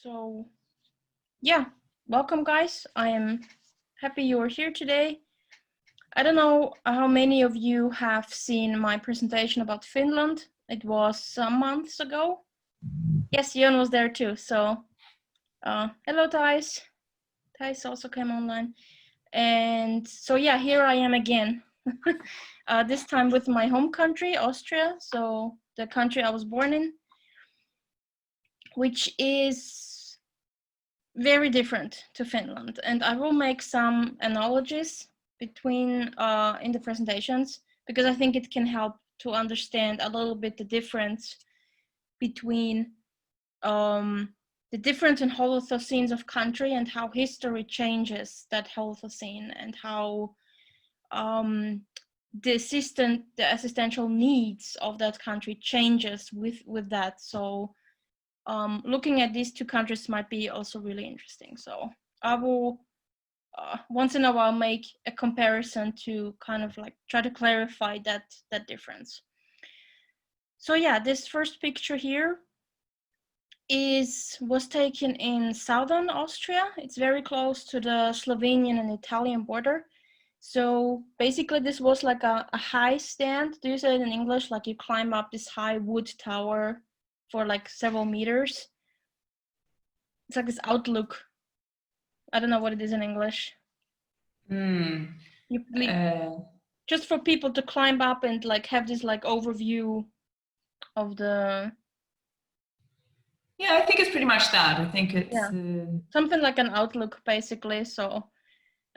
So, yeah, welcome guys. I am happy you are here today. I don't know how many of you have seen my presentation about Finland. It was some months ago. Yes, Jon was there too. So, hello Thijs. Thijs also came online. And so, yeah, here I am again. This time with my home country, Austria. So, the country I was born in, which is very different to Finland, and I will make some analogies between in the presentations because I think it can help to understand a little bit the difference between the difference in Holocene of country and how history changes that Holocene and how the existential needs of that country changes with that. So looking at these two countries might be also really interesting. So I will once in a while make a comparison to kind of like try to clarify that difference. So yeah, this first picture here was taken in southern Austria. It's very close to the Slovenian and Italian border. So basically this was like a high stand. Do you say it in English? Like you climb up this high wood tower for like several meters. It's like this outlook. I don't know what it is in English. Just for people to climb up and like have this like overview of the. Yeah, I think it's pretty much that. I think it's something like an outlook basically. So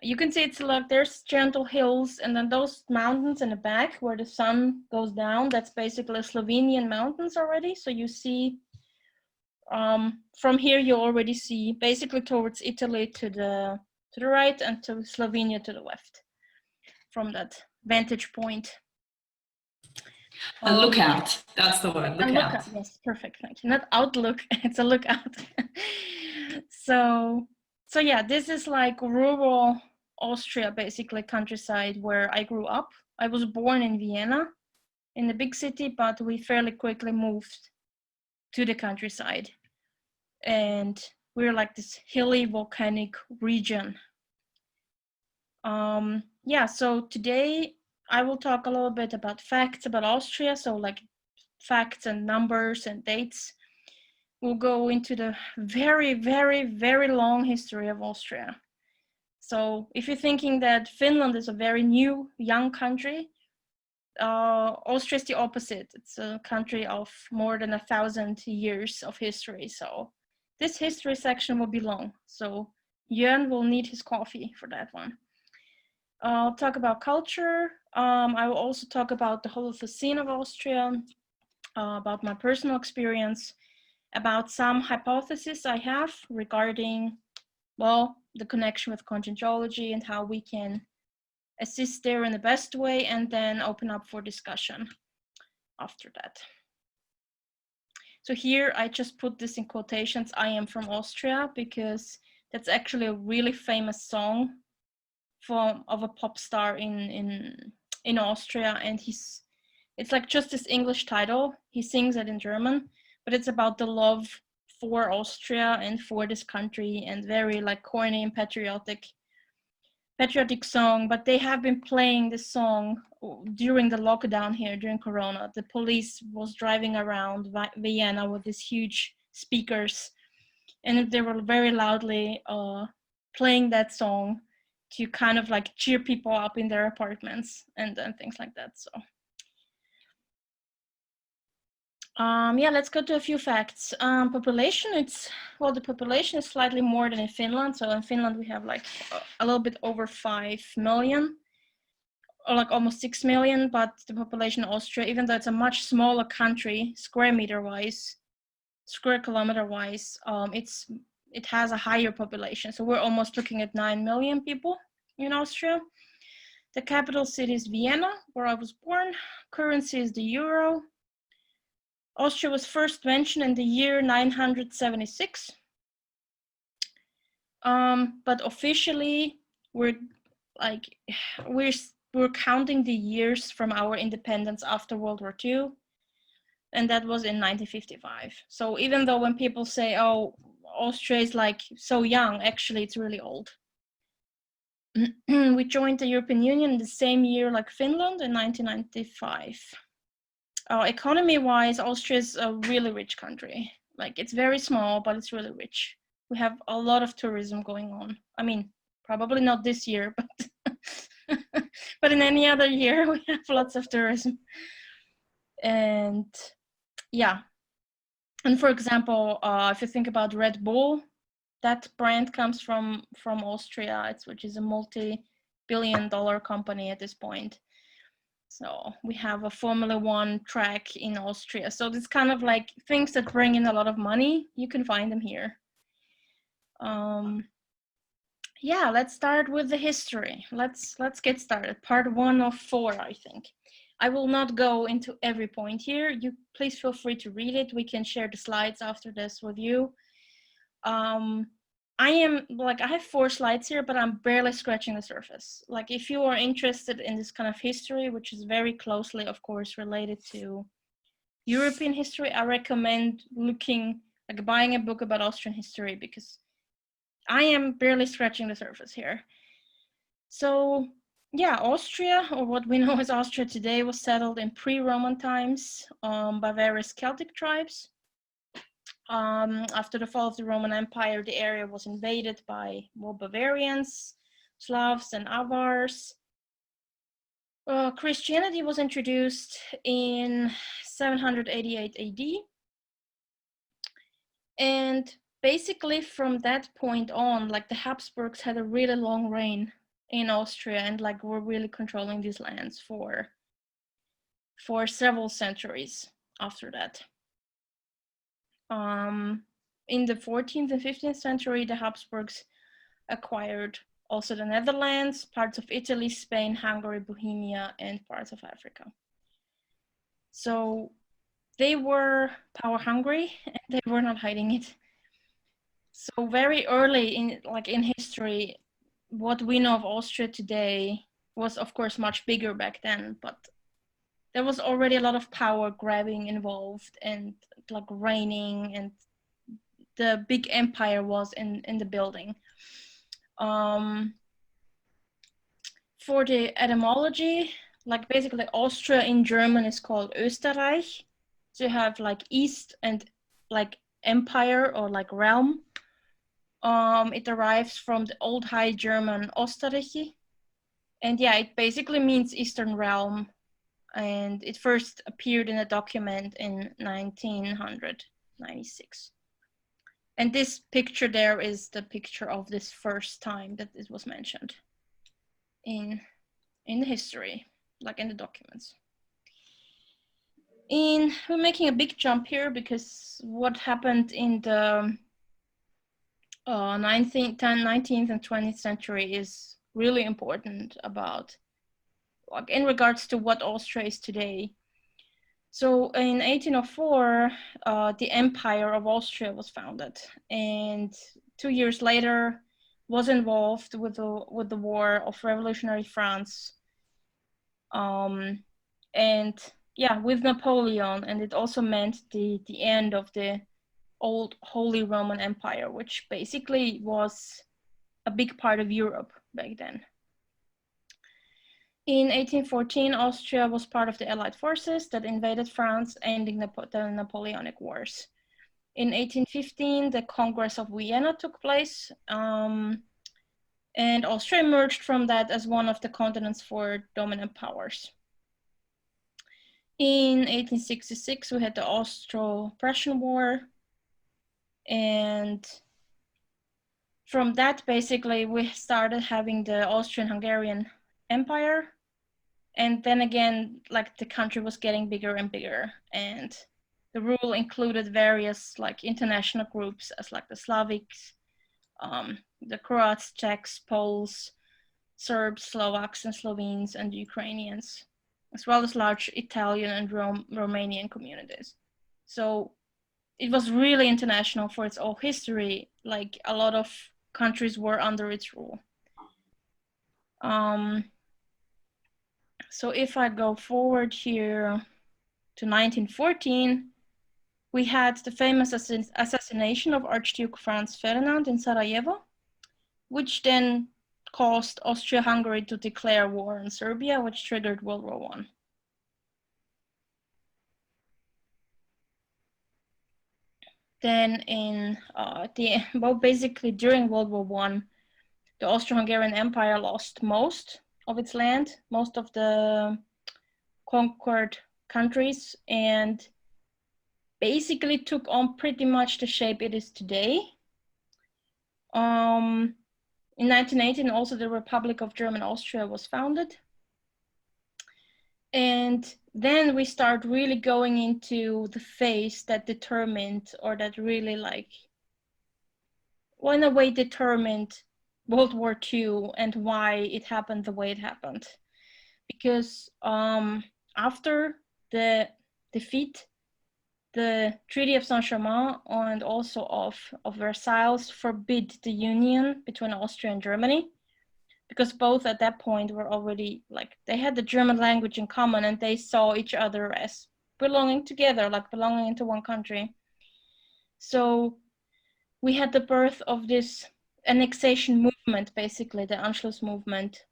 you can see it's like there's gentle hills and then those mountains in the back where the sun goes down. That's basically Slovenian mountains already. So you see. From here you already see basically towards Italy to the right and to Slovenia to the left from that vantage point. A lookout, that's the word, lookout. Yes, perfect, thank you. Not outlook, it's a lookout. So yeah, this is like rural Austria, basically countryside where I grew up. I was born in Vienna, in the big city, but we fairly quickly moved to the countryside. And we're like this hilly volcanic region. Yeah, so today I will talk a little bit about facts about Austria, so like facts and numbers and dates. We'll go into the very, very, very long history of Austria. So if you're thinking that Finland is a very new, young country, Austria is the opposite. It's a country of more than 1,000 years of history. So this history section will be long, so Jörn will need his coffee for that one. I'll talk about culture. I will also talk about the Holocene of Austria, about my personal experience, about some hypotheses I have regarding, well, the connection with contingentology and how we can assist there in the best way, and then open up for discussion after that. So here I just put this in quotations, I am from Austria, because that's actually a really famous song of a pop star in Austria, and it's like just this English title. He sings it in German, but it's about the love for Austria and for this country, and very like corny and patriotic song. But they have been playing this song during the lockdown here, during Corona. The police was driving around Vienna with these huge speakers, and they were very loudly playing that song to kind of like cheer people up in their apartments and things like that. So yeah, let's go to a few facts. Population, the population is slightly more than in Finland. So in Finland we have like a little bit over 5 million, or like almost 6 million, but the population of Austria, even though it's a much smaller country, square kilometer wise, it has a higher population. So we're almost looking at 9 million people in Austria. The capital city is Vienna, where I was born. Currency is the euro. Austria was first mentioned in the year 976. But officially we're counting the years from our independence after World War II. And that was in 1955. So even though when people say, oh, Austria is like so young. Actually, it's really old. We joined the European Union the same year like Finland in 1995. Economy-wise, Austria is a really rich country. Like it's very small, but it's really rich. We have a lot of tourism going on. I mean, probably not this year, but but in any other year we have lots of tourism. And yeah, and for example, if you think about Red Bull, that brand comes from Austria, which is a multi-billion-dollar company at this point. So we have a Formula One track in Austria. So it's kind of like things that bring in a lot of money. You can find them here. Yeah, let's start with the history. Let's get started. Part 1 of 4, I think. I will not go into every point here. You please feel free to read it. We can share the slides after this with you. I have 4 slides here, but I'm barely scratching the surface. Like if you are interested in this kind of history, which is very closely, of course, related to European history, I recommend buying a book about Austrian history, because I am barely scratching the surface here. So yeah, Austria, or what we know as Austria today, was settled in pre-Roman times by various Celtic tribes. After the fall of the Roman Empire, the area was invaded by Bavarians, Slavs, and Avars. Christianity was introduced in 788 AD. And basically from that point on, like the Habsburgs had a really long reign in Austria and like were really controlling these lands for several centuries after that. In the 14th and 15th century, the Habsburgs acquired also the Netherlands, parts of Italy, Spain, Hungary, Bohemia, and parts of Africa. So they were power hungry and they were not hiding it. So very early in history, what we know of Austria today was of course much bigger back then, but there was already a lot of power grabbing involved and like reigning, and the big empire was in the building. For the etymology, like basically Austria in German is called Österreich. So you have like East and like empire or like realm. It derives from the Old High German Osterreichi. And yeah, it basically means Eastern realm. And it first appeared in a document in 1996. And this picture there is the picture of this first time that it was mentioned in history, like in the documents. We're making a big jump here because what happened in the 19th and 20th century is really important about, like, in regards to what Austria is today. So in 1804, the Empire of Austria was founded, and 2 years later was involved with the War of Revolutionary France, and yeah, with Napoleon, and it also meant the end of the old Holy Roman Empire, which basically was a big part of Europe back then. In 1814, Austria was part of the Allied forces that invaded France, ending the Napoleonic Wars. In 1815, the Congress of Vienna took place, and Austria emerged from that as one of the continent's 4 dominant powers. In 1866, we had the Austro-Prussian War, and from that, basically, we started having the Austrian-Hungarian Empire. And then again, like the country was getting bigger and bigger, and the rule included various like international groups as like the Slavics, the Croats, Czechs, Poles, Serbs, Slovaks, and Slovenes, and Ukrainians, as well as large Italian and Romanian communities. So it was really international for its own history. Like a lot of countries were under its rule. So if I go forward here to 1914, we had the famous assassination of Archduke Franz Ferdinand in Sarajevo, which then caused Austria-Hungary to declare war on Serbia, which triggered World War I. Then basically during World War I, the Austro-Hungarian Empire lost most of its land, most of the conquered countries, and basically took on pretty much the shape it is today. In 1918, also the Republic of German Austria was founded. And then we start really going into the phase that determined, or that really in a way determined World War II and why it happened the way it happened. Because after the defeat, the Treaty of Saint-Germain and also of Versailles forbid the union between Austria and Germany, because both at that point were already they had the German language in common and they saw each other as belonging together, belonging into one country. So we had the birth of this annexation movement, basically the Anschluss movement,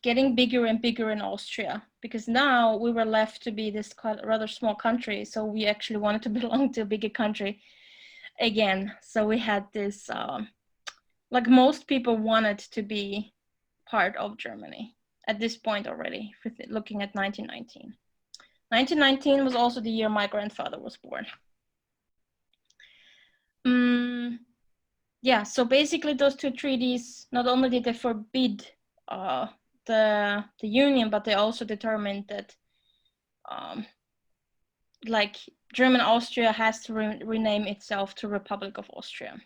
getting bigger and bigger in Austria, because now we were left to be this rather small country, so we actually wanted to belong to a bigger country again. So we had this, most people wanted to be part of Germany at this point already, looking at 1919. 1919 was also the year my grandfather was born. Yeah, so basically those two treaties, not only did they forbid the union, but they also determined that German Austria has to rename itself to Republic of Austria.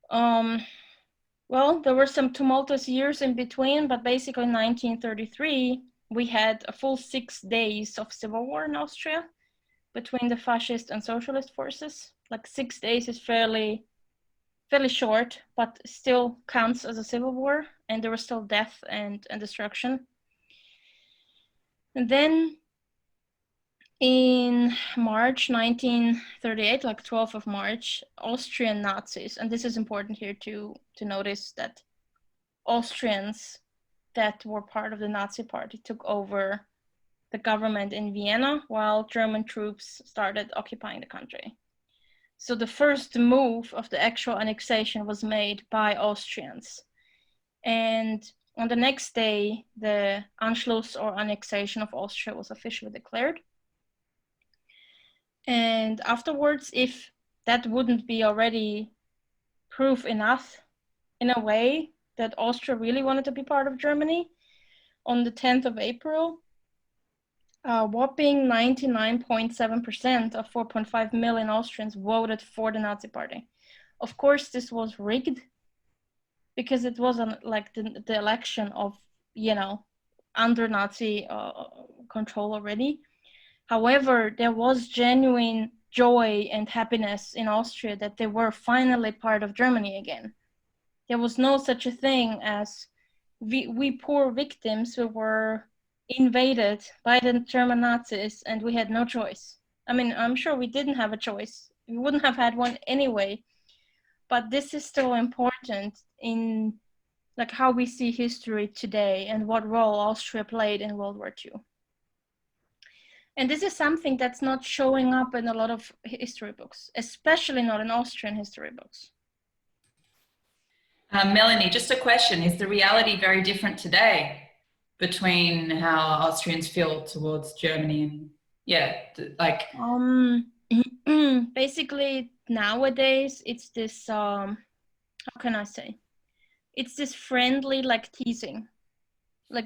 Well, there were some tumultuous years in between, but basically in 1933, we had a full 6 days of civil war in Austria between the fascist and socialist forces. 6 days is fairly short, but still counts as a civil war, and there was still death and destruction. And then in March 1938, 12th of March, Austrian Nazis, and this is important here to notice that Austrians that were part of the Nazi party took over the government in Vienna while German troops started occupying the country. So the first move of the actual annexation was made by Austrians. And on the next day, the Anschluss or annexation of Austria was officially declared. And afterwards, if that wouldn't be already proof enough, in a way, that Austria really wanted to be part of Germany, on the 10th of April, a whopping 99.7% of 4.5 million Austrians voted for the Nazi party. Of course, this was rigged because it wasn't the election of, under Nazi control already. However, there was genuine joy and happiness in Austria that they were finally part of Germany again. There was no such a thing as we poor victims who were invaded by the German Nazis and we had no choice. I mean, I'm sure we didn't have a choice. We wouldn't have had one anyway. But this is still important in how we see history today and what role Austria played in World War II. And this is something that's not showing up in a lot of history books, especially not in Austrian history books. Melanie, just a question. Is the reality very different today between how Austrians feel towards Germany and basically nowadays it's this, how can I say? It's this friendly teasing.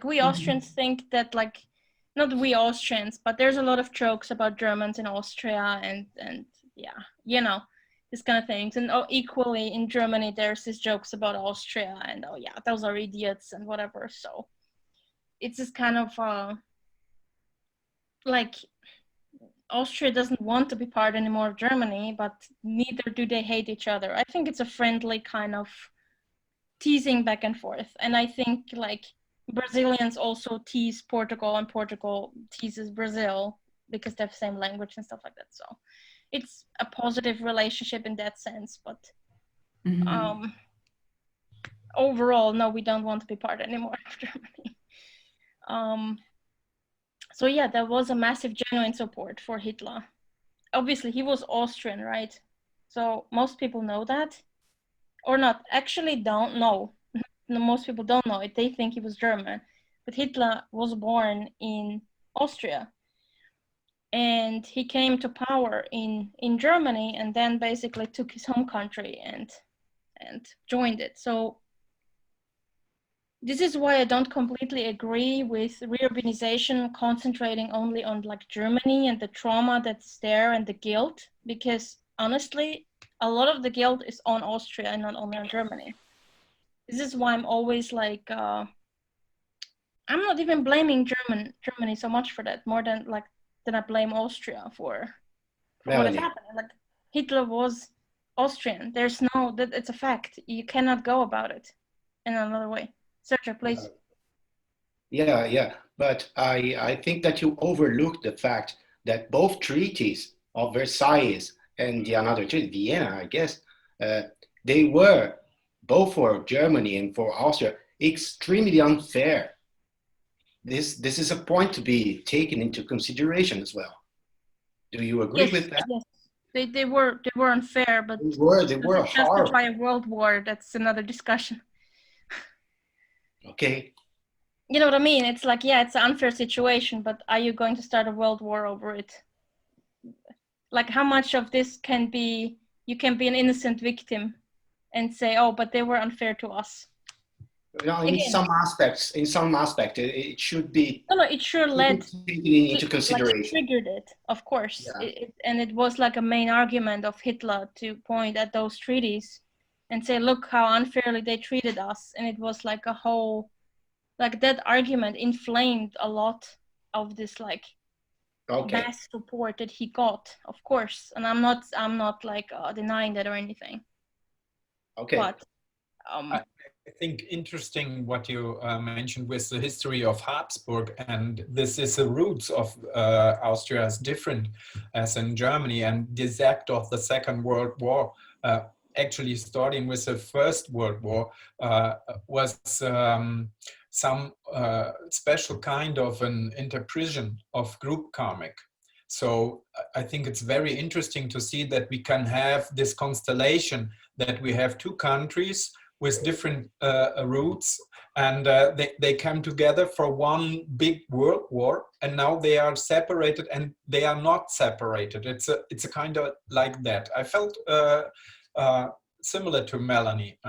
We Austrians think that not we Austrians, but there's a lot of jokes about Germans in Austria and yeah, this kind of things. And equally in Germany, there's these jokes about Austria and oh yeah, those are idiots and whatever. So it's this kind of Austria doesn't want to be part anymore of Germany, but neither do they hate each other. I think it's a friendly kind of teasing back and forth. And I think Brazilians also tease Portugal, and Portugal teases Brazil because they have the same language and stuff like that. So it's a positive relationship in that sense, but overall, no, we don't want to be part anymore of Germany. So yeah, there was a massive genuine support for Hitler. Obviously, he was Austrian, right? So most people know that, or not. Actually, don't know. Most people don't know it. They think he was German, but Hitler was born in Austria, and he came to power in Germany, and then basically took his home country and joined it. So this is why I don't completely agree with reurbanization concentrating only on like Germany and the trauma that's there and the guilt, because honestly, a lot of the guilt is on Austria and not only on Germany. This is why I'm always like, I'm not even blaming Germany so much for that, more than I blame Austria for what is happening. Like Hitler was Austrian. There's no, that it's a fact. You cannot go about it in another way. Sergio, please. Yeah. But I think that you overlooked the fact that both treaties of Versailles and the another treaty, Vienna, I guess, they were, both for Germany and for Austria, extremely unfair. This is a point to be taken into consideration as well. Do you agree with that? Yes. They were unfair, but they were to horrible. justify a world war, that's another discussion. Okay. You know what I mean? It's like, yeah, it's an unfair situation, but are you going to start a world war over it? Like, how much of this can be, you can be an innocent victim and say, oh, but they were unfair to us. You know, in some aspect, it should be. No, it sure led into consideration. Like, it triggered it, of course. Yeah. And it was like a main argument of Hitler to point at those treaties and say, look how unfairly they treated us. And it was like a whole, like that argument inflamed a lot of this like mass support that he got, of course. And I'm not like denying that or anything. Okay. But I think interesting what you mentioned with the history of Habsburg, and this is the roots of Austria is different as in Germany, and this act of the Second World War, actually starting with the First World War, was some special kind of an interpretation of group karmic. So I think it's very interesting to see that we can have this constellation, that we have two countries with different roots, and they come together for one big world war, and now they are separated, and they are not separated. It's a kind of like that. I felt similar to Melanie.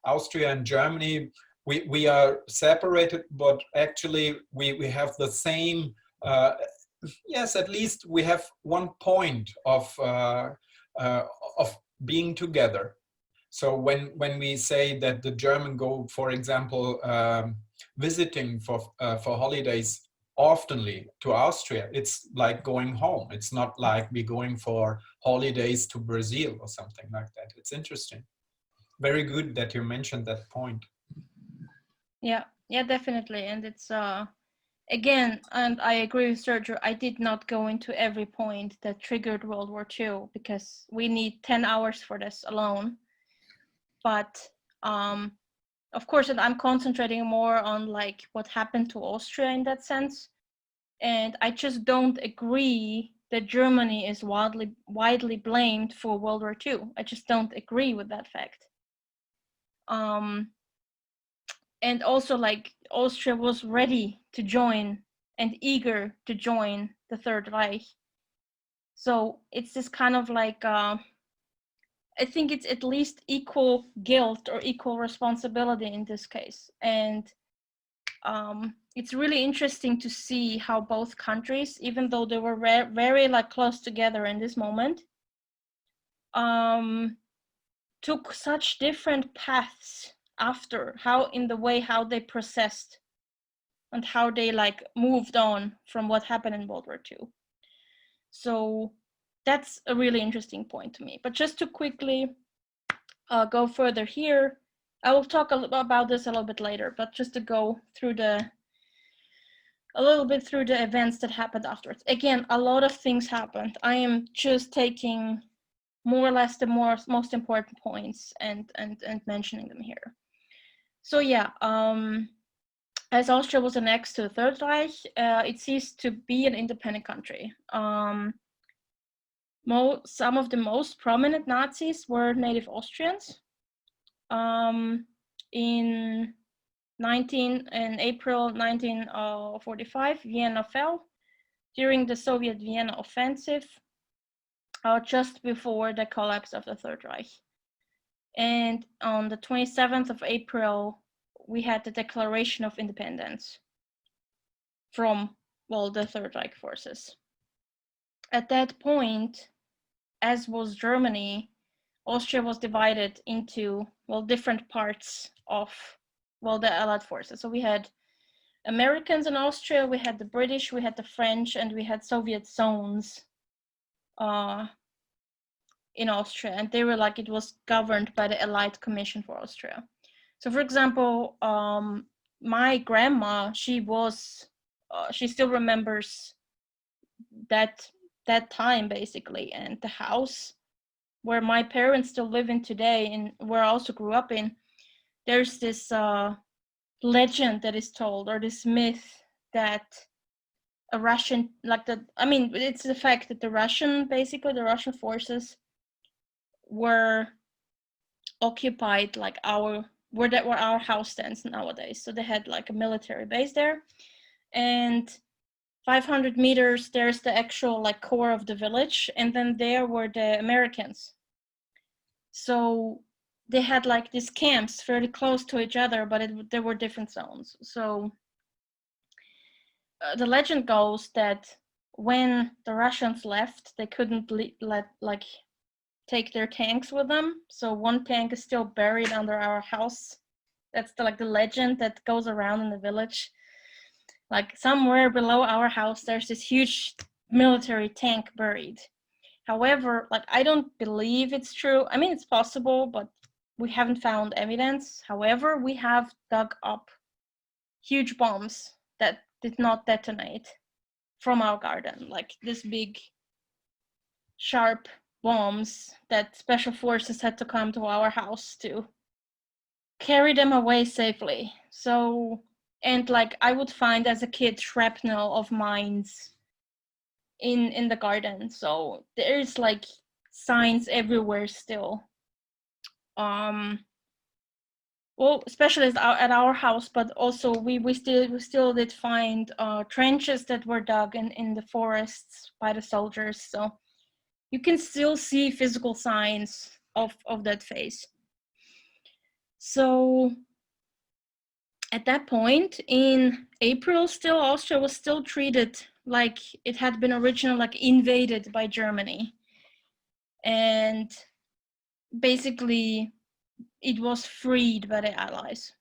Austria and Germany, we are separated, but actually we have the same. Yes, at least we have one point of being together. So when we say that the German go, for example, visiting for holidays oftenly to Austria, it's like going home. It's not like we going for holidays to Brazil or something like that. It's interesting. Very good that you mentioned that point. Yeah, definitely. And it's again, and I agree with Sergio, I did not go into every point that triggered World War II, because we need 10 hours for this alone. But of course, and I'm concentrating more on like what happened to Austria in that sense. And I just don't agree that Germany is widely blamed for World War II. I just don't agree with that fact. And also, like, Austria was ready to join and eager to join the Third Reich. So it's this kind of like, I think it's at least equal guilt or equal responsibility in this case. And it's really interesting to see how both countries, even though they were very like close together in this moment, took such different paths after, how they processed and how they like moved on from what happened in World War II. So that's a really interesting point to me. But just to quickly go further here, I will talk about this a little bit later, but just to go through a little bit through the events that happened afterwards. Again, a lot of things happened. I am just taking more or less the most important points and mentioning them here. So yeah, as Austria was annexed to the Third Reich, it ceased to be an independent country. Some of the most prominent Nazis were native Austrians. In April 1945, Vienna fell during the Soviet Vienna offensive, just before the collapse of the Third Reich. And on the 27th of April, we had the Declaration of Independence from, well, the Third Reich forces. At that point, as was Germany, Austria was divided into, well, different parts of, well, the Allied forces. So we had Americans in Austria, we had the British, we had the French, and we had Soviet zones in Austria. And they were like, it was governed by the Allied Commission for Austria. So for example, my grandma, she still remembers that time basically, and the house where my parents still live in today and where I also grew up in, there's this legend that is told, or this myth, that a Russian, it's the fact that the Russian forces were occupied where our house stands nowadays. So they had like a military base there, and 500 meters, there's the actual like core of the village, and then there were the Americans. So they had like these camps fairly close to each other, but there were different zones. So the legend goes that when the Russians left, they couldn't take their tanks with them. So one tank is still buried under our house. That's the legend that goes around in the village. Like somewhere below our house, there's this huge military tank buried. However, I don't believe it's true. I mean, it's possible, but we haven't found evidence. However, we have dug up huge bombs that did not detonate from our garden, like this big, sharp bombs that special forces had to come to our house to carry them away safely. So, and I would find as a kid shrapnel of mines in the garden. So there's signs everywhere still. Well, especially at our house, but also we still did find trenches that were dug in the forests by the soldiers. So you can still see physical signs of that phase. So at that point in April, still Austria was still treated like it had been originally invaded by Germany, and basically it was freed by the Allies.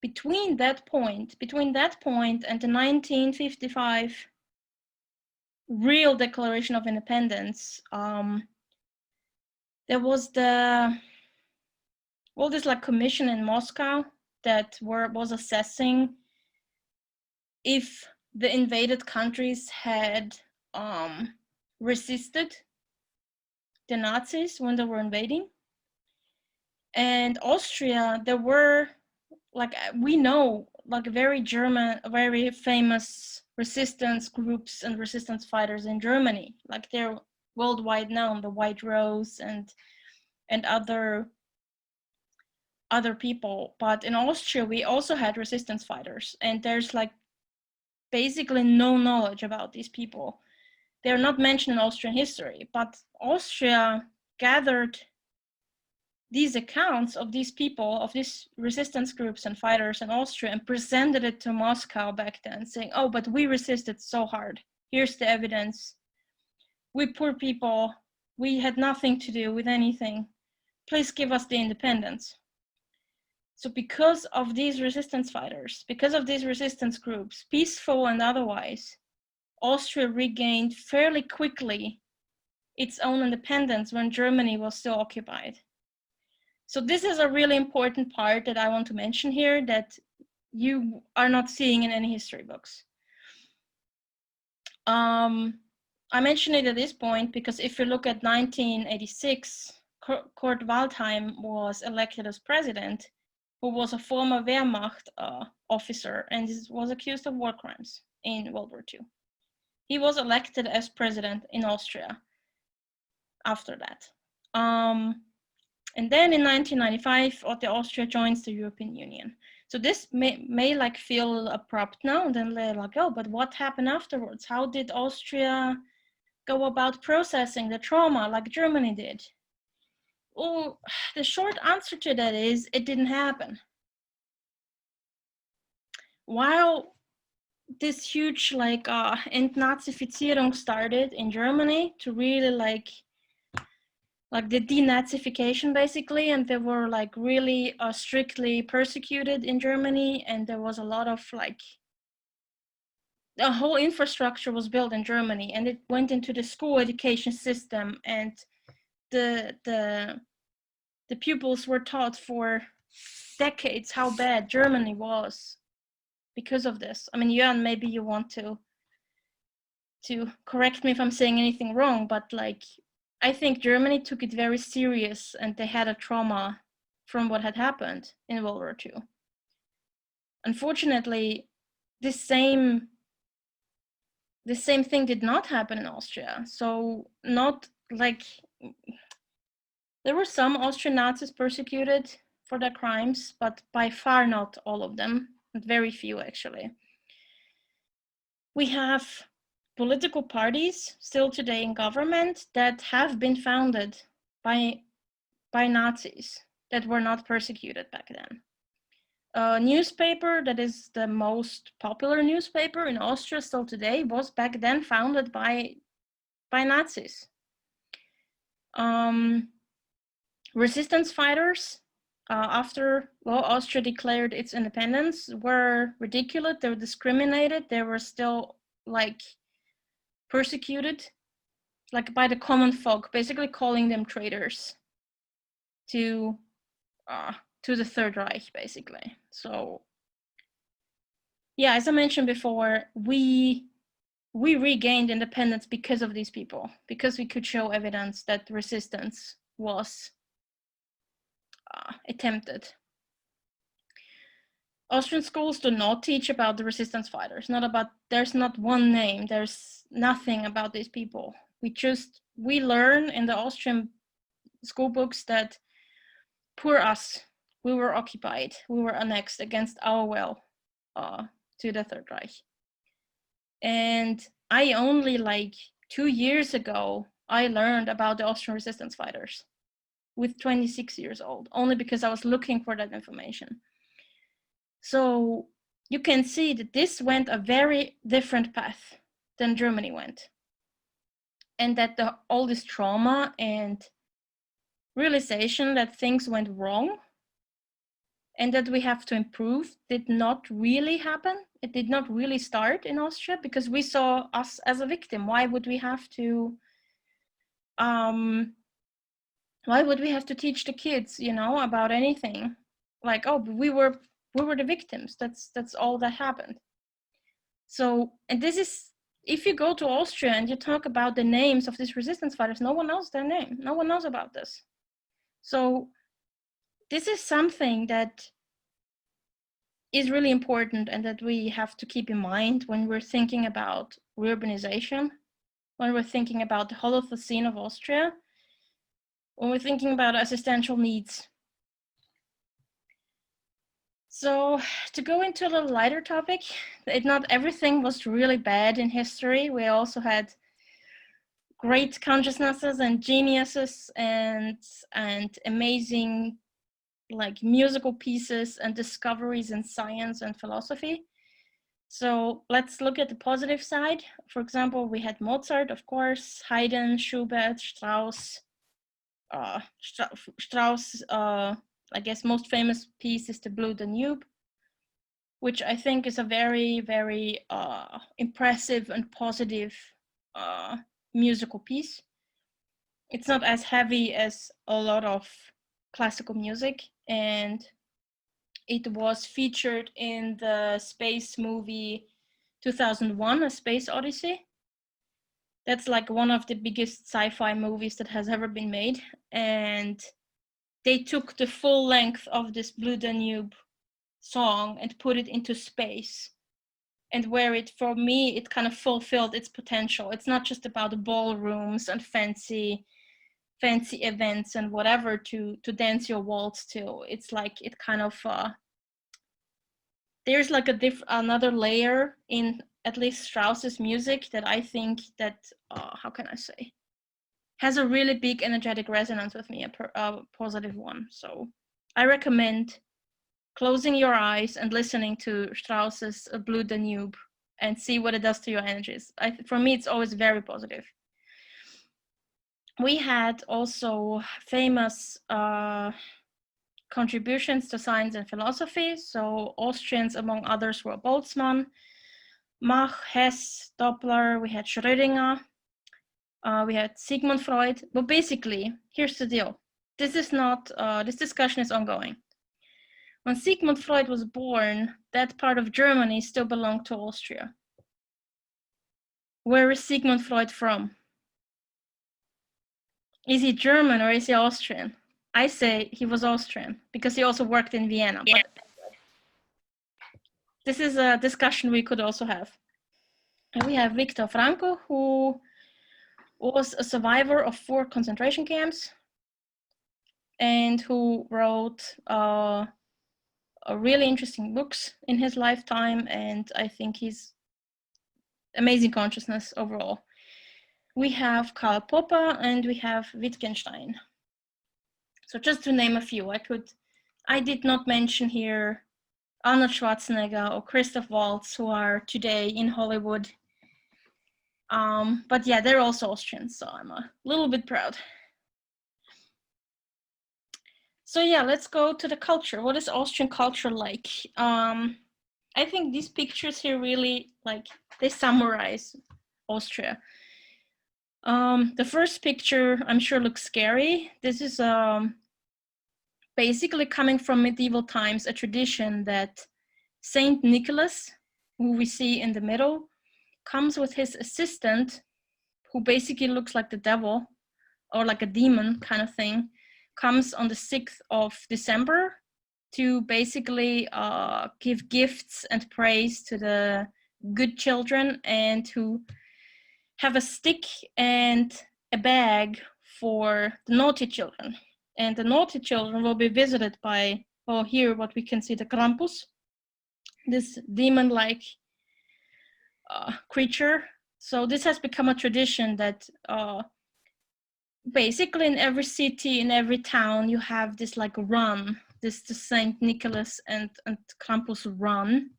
Between that point and the 1955 real Declaration of Independence, there was this commission in Moscow that was assessing if the invaded countries had resisted the Nazis when they were invading. And Austria, there were we know very famous resistance groups and resistance fighters in Germany. They're worldwide known, the White Rose and other people. But in Austria, we also had resistance fighters, and there's basically no knowledge about these people. They're not mentioned in Austrian history, but Austria gathered these accounts of these people, of these resistance groups and fighters in Austria, and presented it to Moscow back then, saying, oh, but we resisted so hard. Here's the evidence. We poor people, we had nothing to do with anything. Please give us the independence. So because of these resistance fighters, because of these resistance groups, peaceful and otherwise, Austria regained fairly quickly its own independence when Germany was still occupied. So this is a really important part that I want to mention here that you are not seeing in any history books. I mention it at this point because if you look at 1986, Kurt Waldheim was elected as president, who was a former Wehrmacht officer and was accused of war crimes in World War II. He was elected as president in Austria after that. And then in 1995, Austria joins the European Union. So this may like feel abrupt now, and then they're like, oh, but what happened afterwards? How did Austria go about processing the trauma like Germany did? Well, the short answer to that is it didn't happen. While this huge like Entnazifizierung started in Germany to really like the denazification basically, and they were like really strictly persecuted in Germany, and there was a lot of like the whole infrastructure was built in Germany, and it went into the school education system, and the pupils were taught for decades how bad Germany was because of this. I mean, Jan, maybe you want to correct me if I'm saying anything wrong, but like I think Germany took it very serious, and they had a trauma from what had happened in World War II. Unfortunately, this same thing did not happen in Austria. So not like there were some Austrian Nazis persecuted for their crimes, but by far not all of them, very few actually. We have political parties still today in government that have been founded by Nazis that were not persecuted back then. A newspaper that is the most popular newspaper in Austria still today was back then founded by Nazis. Resistance fighters after Austria declared its independence were ridiculed, they were discriminated, they were still like persecuted like by the common folk, basically calling them traitors to the Third Reich, basically. So yeah, as I mentioned before, we regained independence because of these people, because we could show evidence that resistance was attempted. Austrian schools do not teach about the resistance fighters, there's not one name, there's nothing about these people. We learn in the Austrian school books that poor us, we were occupied, we were annexed against our will to the Third Reich. And I only like 2 years ago, I learned about the Austrian resistance fighters with 26 years old, only because I was looking for that information. So you can see that this went a very different path than Germany went. And that all this trauma and realization that things went wrong and that we have to improve did not really happen. It did not really start in Austria because we saw us as a victim. Why would we have to teach the kids, about anything? Like, oh, we were the victims. That's all that happened. So, and this is, if you go to Austria and you talk about the names of these resistance fighters, no one knows their name. No one knows about this. So this is something that is really important and that we have to keep in mind when we're thinking about reurbanization, when we're thinking about the Holocene of Austria, when we're thinking about existential needs. So to go into a little lighter topic, not everything was really bad in history. We also had great consciousnesses and geniuses and amazing like musical pieces and discoveries in science and philosophy. So let's look at the positive side. For example, we had Mozart, of course, Haydn, Schubert, Strauss. I guess most famous piece is the Blue Danube, which I think is a very, very impressive and positive musical piece. It's not as heavy as a lot of classical music, and it was featured in the space movie 2001, A Space Odyssey. That's like one of the biggest sci-fi movies that has ever been made. And they took the full length of this Blue Danube song and put it into space. And where it, for me, it kind of fulfilled its potential. It's not just about ballrooms and fancy events and whatever to dance your waltz to. It's like it kind of there's like another layer in at least Strauss's music that I think that how can I say, has a really big energetic resonance with me, a positive one. So I recommend closing your eyes and listening to Strauss's Blue Danube and see what it does to your energies. For me, it's always very positive. We had also famous contributions to science and philosophy. So Austrians, among others, were Boltzmann, Mach, Hess, Doppler, we had Schrödinger, we had Sigmund Freud. But basically, here's the deal. This is not, this discussion is ongoing. When Sigmund Freud was born, that part of Germany still belonged to Austria. Where is Sigmund Freud from? Is he German or is he Austrian? I say he was Austrian because he also worked in Vienna. Yeah. But this is a discussion we could also have. And we have Viktor Frankl, who was a survivor of 4 concentration camps and who wrote really interesting books in his lifetime. And I think he's amazing consciousness overall. We have Karl Popper and we have Wittgenstein. So just to name a few, I did not mention here Arnold Schwarzenegger or Christoph Waltz, who are today in Hollywood. But yeah, they're also Austrians, so I'm a little bit proud. So yeah, let's go to the culture. What is Austrian culture like? I think these pictures here really, like, they summarize Austria. The first picture, I'm sure, looks scary. This is basically coming from medieval times, a tradition that Saint Nicholas, who we see in the middle, comes with his assistant, who basically looks like the devil or like a demon kind of thing, comes on the 6th of December to basically give gifts and praise to the good children and to have a stick and a bag for the naughty children. And the naughty children will be visited by, well, here what we can see, the Krampus, this demon-like creature. So this has become a tradition that basically in every city, in every town, you have this like run, the Saint Nicholas and Krampus run.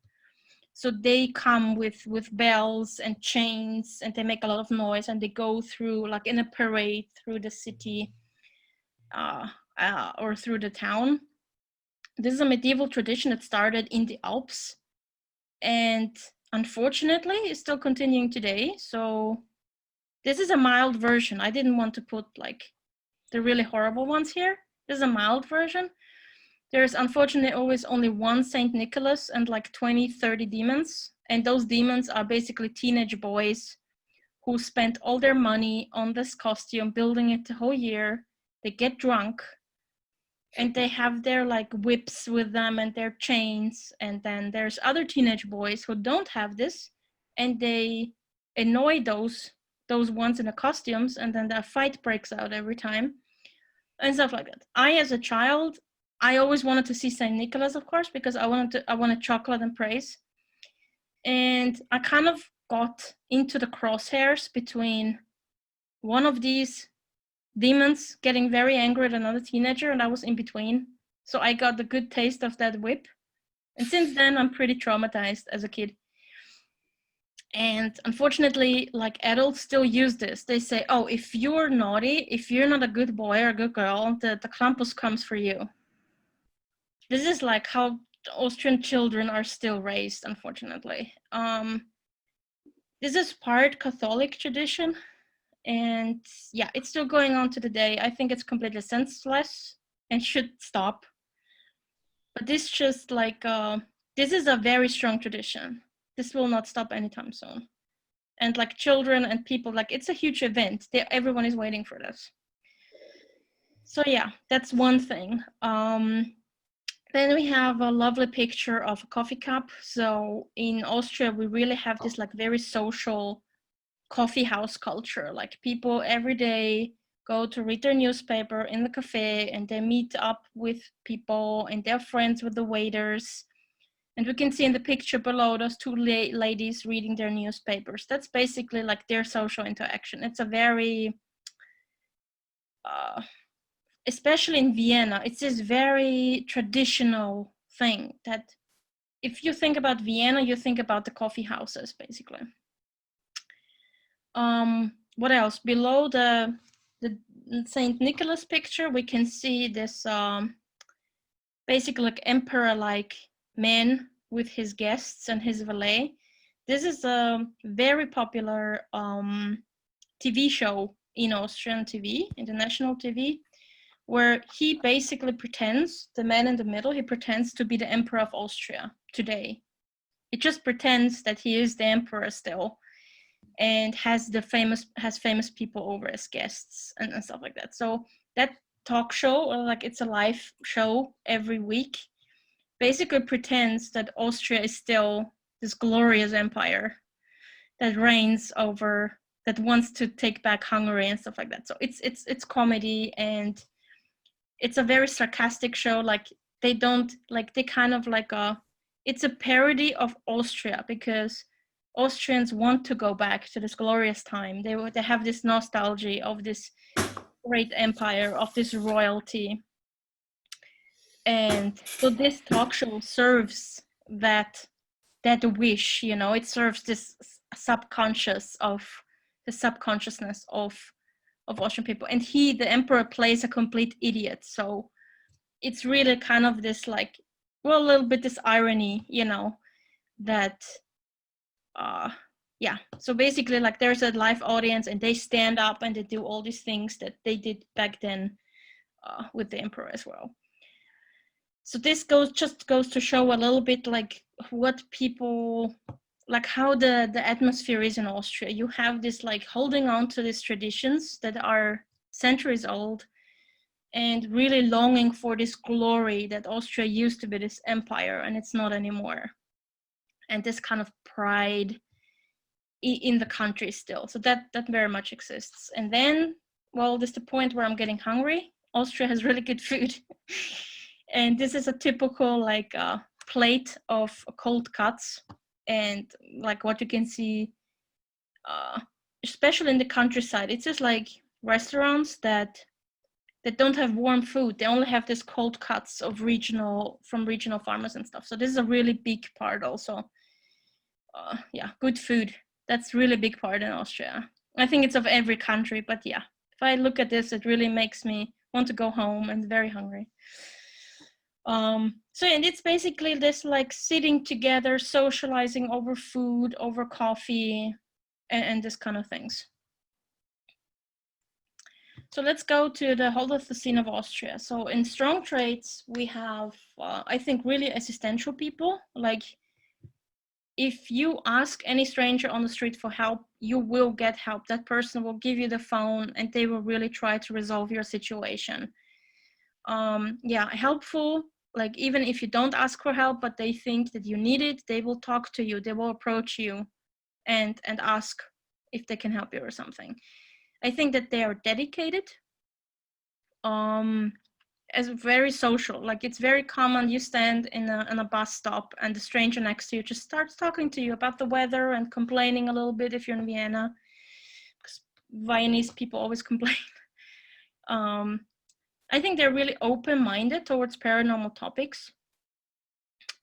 So they come with bells and chains, and they make a lot of noise, and they go through, like in a parade, through the city or through the town. This is a medieval tradition that started in the Alps, and unfortunately is still continuing today. So this is a mild version. I didn't want to put like the really horrible ones here. This is a mild version. There's unfortunately always only one Saint Nicholas and like 20, 30 demons. And those demons are basically teenage boys who spent all their money on this costume, building it the whole year. They get drunk and they have their like whips with them and their chains. And then there's other teenage boys who don't have this, and they annoy those ones in the costumes, and then a fight breaks out every time and stuff like that. As a child, I always wanted to see Saint Nicholas, of course, because I wanted chocolate and praise. And I kind of got into the crosshairs between one of these demons getting very angry at another teenager, and I was in between. So I got the good taste of that whip. And since then, I'm pretty traumatized as a kid. And unfortunately, like, adults still use this. They say, oh, if you're naughty, if you're not a good boy or a good girl, the Krampus comes for you. This is like how Austrian children are still raised, unfortunately. This is part Catholic tradition, and yeah, it's still going on to the day. I think it's completely senseless and should stop. But this just like, this is a very strong tradition. This will not stop anytime soon. And like children and people, like it's a huge event. Everyone is waiting for this. So yeah, that's one thing. Then we have a lovely picture of a coffee cup. So in Austria, we really have this like very social coffee house culture. Like people every day go to read their newspaper in the cafe, and they meet up with people and they're friends with the waiters. And we can see in the picture below those two ladies reading their newspapers. That's basically like their social interaction. It's a very, especially in Vienna, it's this very traditional thing that if you think about Vienna, you think about the coffee houses, basically. What else? Below the Saint Nicholas picture, we can see this basically like emperor-like man with his guests and his valet. This is a very popular TV show in Austrian TV, international TV, where he basically pretends, the man in the middle, he pretends to be the Emperor of Austria today. It just pretends that he is the emperor still, and has famous people over as guests and stuff like that. So that talk show, like it's a live show every week, basically pretends that Austria is still this glorious empire that reigns over, that wants to take back Hungary and stuff like that. So it's comedy, and it's a very sarcastic show. Like they kind of like it's a parody of Austria, because Austrians want to go back to this glorious time. They have this nostalgia of this great empire, of this royalty. And so this talk show serves that wish, you know, it serves this subconsciousness of Austrian people. And the emperor, plays a complete idiot. So it's really kind of this like, well, a little bit this irony, you know, that yeah. So basically like there's a live audience and they stand up and they do all these things that they did back then with the emperor as well. So this goes to show a little bit like what people, like how the atmosphere is in Austria. You have this like holding on to these traditions that are centuries old, and really longing for this glory that Austria used to be this empire and it's not anymore. And this kind of pride in the country still. So that very much exists. And then, well, this is the point where I'm getting hungry. Austria has really good food. And this is a typical like plate of cold cuts. And like what you can see, especially in the countryside, it's just like restaurants that don't have warm food. They only have this cold cuts of regional farmers and stuff. So this is a really big part also. Yeah, good food. That's really big part in Austria. I think it's of every country, but yeah, if I look at this, it really makes me want to go home and very hungry. So, and it's basically this like sitting together, socializing over food, over coffee, and this kind of things. So let's go to the whole of the scene of Austria. So in strong traits, we have, I think, really existential people. Like if you ask any stranger on the street for help, you will get help. That person will give you the phone and they will really try to resolve your situation. Yeah, helpful. Like even if you don't ask for help, but they think that you need it, they will talk to you. They will approach you and ask if they can help you or something. I think that they are dedicated, as very social. Like it's very common, you stand in a bus stop and the stranger next to you just starts talking to you about the weather and complaining a little bit if you're in Vienna, because Viennese people always complain. I think they're really open-minded towards paranormal topics,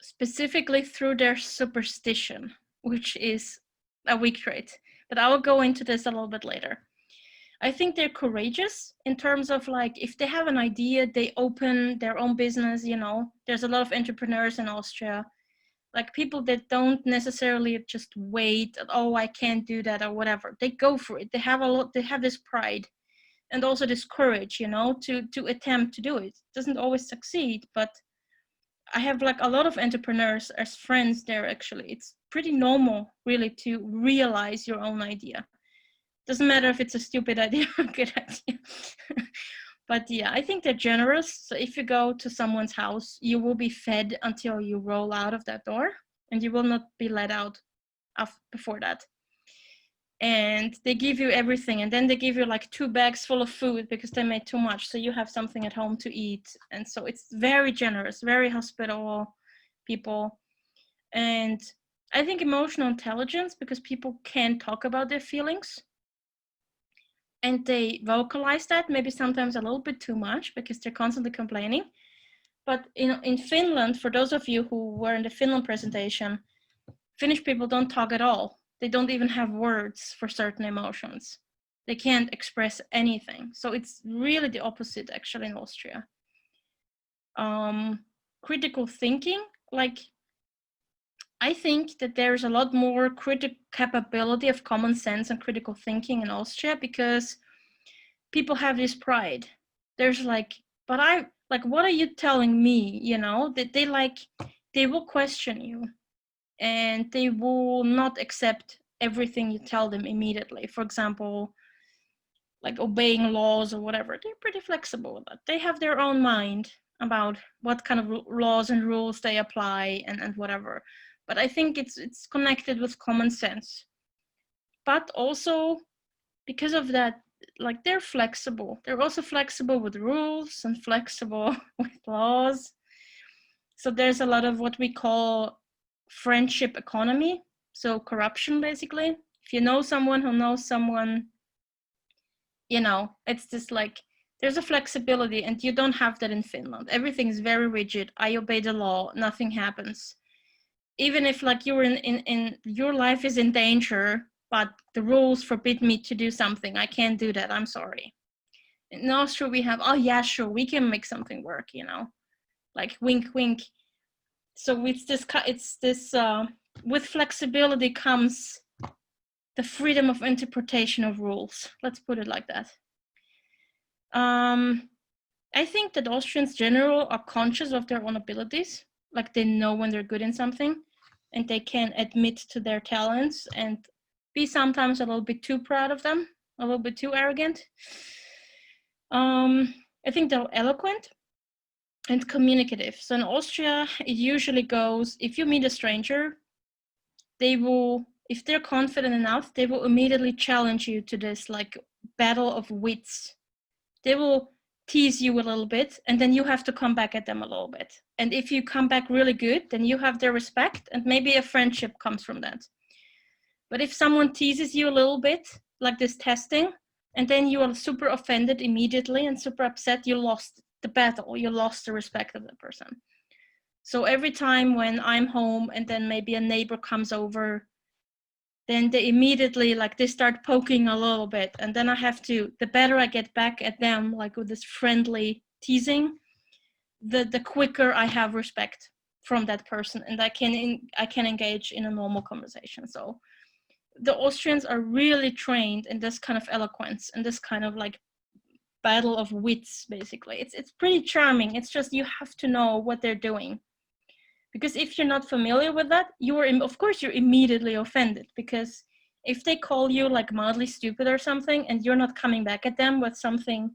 specifically through their superstition, which is a weak trait. But I will go into this a little bit later. I think they're courageous in terms of like, if they have an idea, they open their own business, you know. There's a lot of entrepreneurs in Austria, like people that don't necessarily just wait, oh, I can't do that or whatever. They go for it. They have this pride. and also this courage, you know, to attempt to do it. It doesn't always succeed, but I have like a lot of entrepreneurs as friends there. Actually, it's pretty normal really to realize your own idea. Doesn't matter if it's a stupid idea or a good idea. But yeah, I think they're generous. So if you go to someone's house, you will be fed until you roll out of that door, and you will not be let out before that. And they give you everything, and then they give you like 2 bags full of food because they made too much, so you have something at home to eat. And so it's very generous, very hospitable people. And I think emotional intelligence, because people can talk about their feelings and they vocalize that, maybe sometimes a little bit too much because they're constantly complaining. But in Finland, for those of you who were in the Finland presentation, Finnish people don't talk at all. They don't even have words for certain emotions. They can't express anything. So it's really the opposite actually in Austria. Critical thinking, like, I think that there's a lot more critical capability of common sense and critical thinking in Austria because people have this pride. There's like, but I, like, what are you telling me? You know, that they will question you and they will not accept everything you tell them immediately. For example, like obeying laws or whatever, they're pretty flexible with that. They have their own mind about what kind of laws and rules they apply and whatever. But I think it's connected with common sense. But also because of that, like, they're flexible. They're also flexible with rules and flexible with laws. So there's a lot of what we call friendship economy. So corruption, basically. If you know someone who knows someone, you know, it's just like, there's a flexibility, and you don't have that in Finland. Everything is very rigid. I obey the law, nothing happens. Even if like you're in your life is in danger, but the rules forbid me to do something, I can't do that, I'm sorry. In Austria we have, oh yeah, sure, we can make something work, you know, like wink wink. So it's this with flexibility comes the freedom of interpretation of rules, let's put it like that. I think that Austrians general are conscious of their own abilities, like they know when they're good in something, and they can admit to their talents and be sometimes a little bit too proud of them, a little bit too arrogant. I think they're eloquent and communicative. So in Austria, it usually goes, if you meet a stranger, they will, if they're confident enough, they will immediately challenge you to this like battle of wits. They will tease you a little bit, and then you have to come back at them a little bit. And if you come back really good, then you have their respect, and maybe a friendship comes from that. But if someone teases you a little bit, like this testing, and then you are super offended immediately and super upset, you lost the battle, you lost the respect of the person. So every time when I'm home and then maybe a neighbor comes over, then they immediately, like, they start poking a little bit, and then I have to, the better I get back at them, like with this friendly teasing, the quicker I have respect from that person, and I can engage in a normal conversation. So the Austrians are really trained in this kind of eloquence and this kind of like battle of wits, basically. It's pretty charming. It's just you have to know what they're doing. Because if you're not familiar with that, of course you're immediately offended, because if they call you like mildly stupid or something and you're not coming back at them with something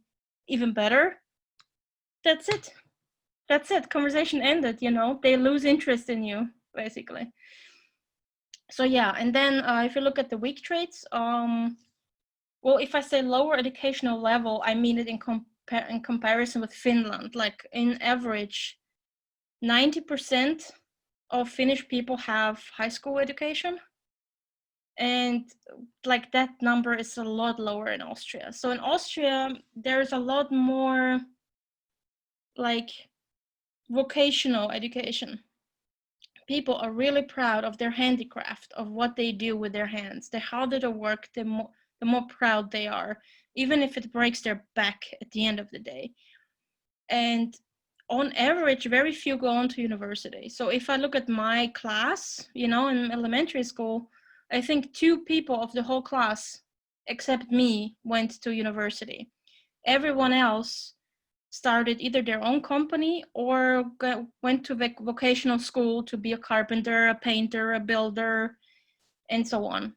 even better, that's it. That's it. Conversation ended, you know, they lose interest in you, basically. So yeah, and then if you look at the weak traits, well, if I say lower educational level, I mean it in comparison with Finland. Like in average, 90% of Finnish people have high school education, and like that number is a lot lower in Austria. So in Austria, there's a lot more like vocational education. People are really proud of their handicraft, of what they do with their hands. The harder they work, the more proud they are, even if it breaks their back at the end of the day. And on average, very few go on to university. So if I look at my class, you know, in elementary school, I think 2 people of the whole class, except me, went to university. Everyone else started either their own company or went to vocational school to be a carpenter, a painter, a builder, and so on.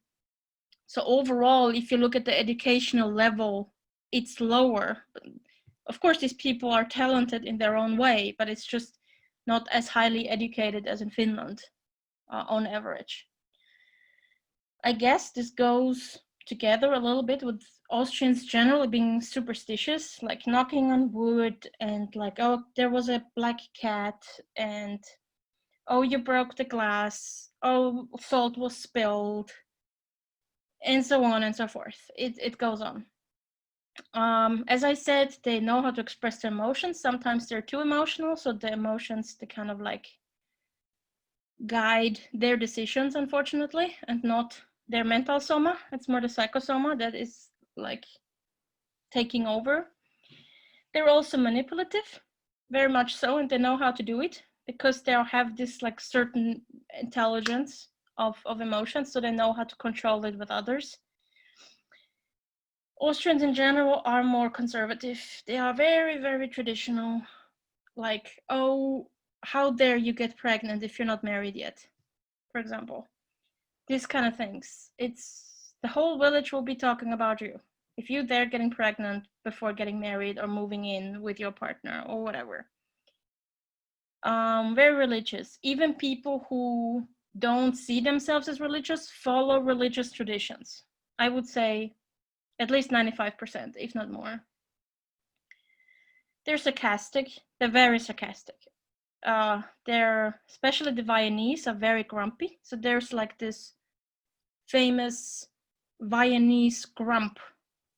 So overall, if you look at the educational level, it's lower. Of course, these people are talented in their own way, but it's just not as highly educated as in Finland on average. I guess this goes together a little bit with Austrians generally being superstitious, like knocking on wood and like, oh, there was a black cat, and oh, you broke the glass, oh, salt was spilled, and so on and so forth. It goes on. As I said, they know how to express their emotions. Sometimes they're too emotional, so the emotions, they kind of like guide their decisions, unfortunately, and not their mental soma. It's more the psychosoma that is like taking over. They're also manipulative, very much so, and they know how to do it because they have this like certain intelligence of emotions, so they know how to control it with others. Austrians in general are more conservative. They are very, very traditional. Like, oh, how dare you get pregnant if you're not married yet, for example. These kind of things. It's the whole village will be talking about you if you dare getting pregnant before getting married or moving in with your partner or whatever. Very religious. Even people who don't see themselves as religious follow religious traditions. I would say at least 95%, if not more. They're sarcastic. They're very sarcastic. They're, especially the Viennese, are very grumpy. So there's like this famous Viennese grump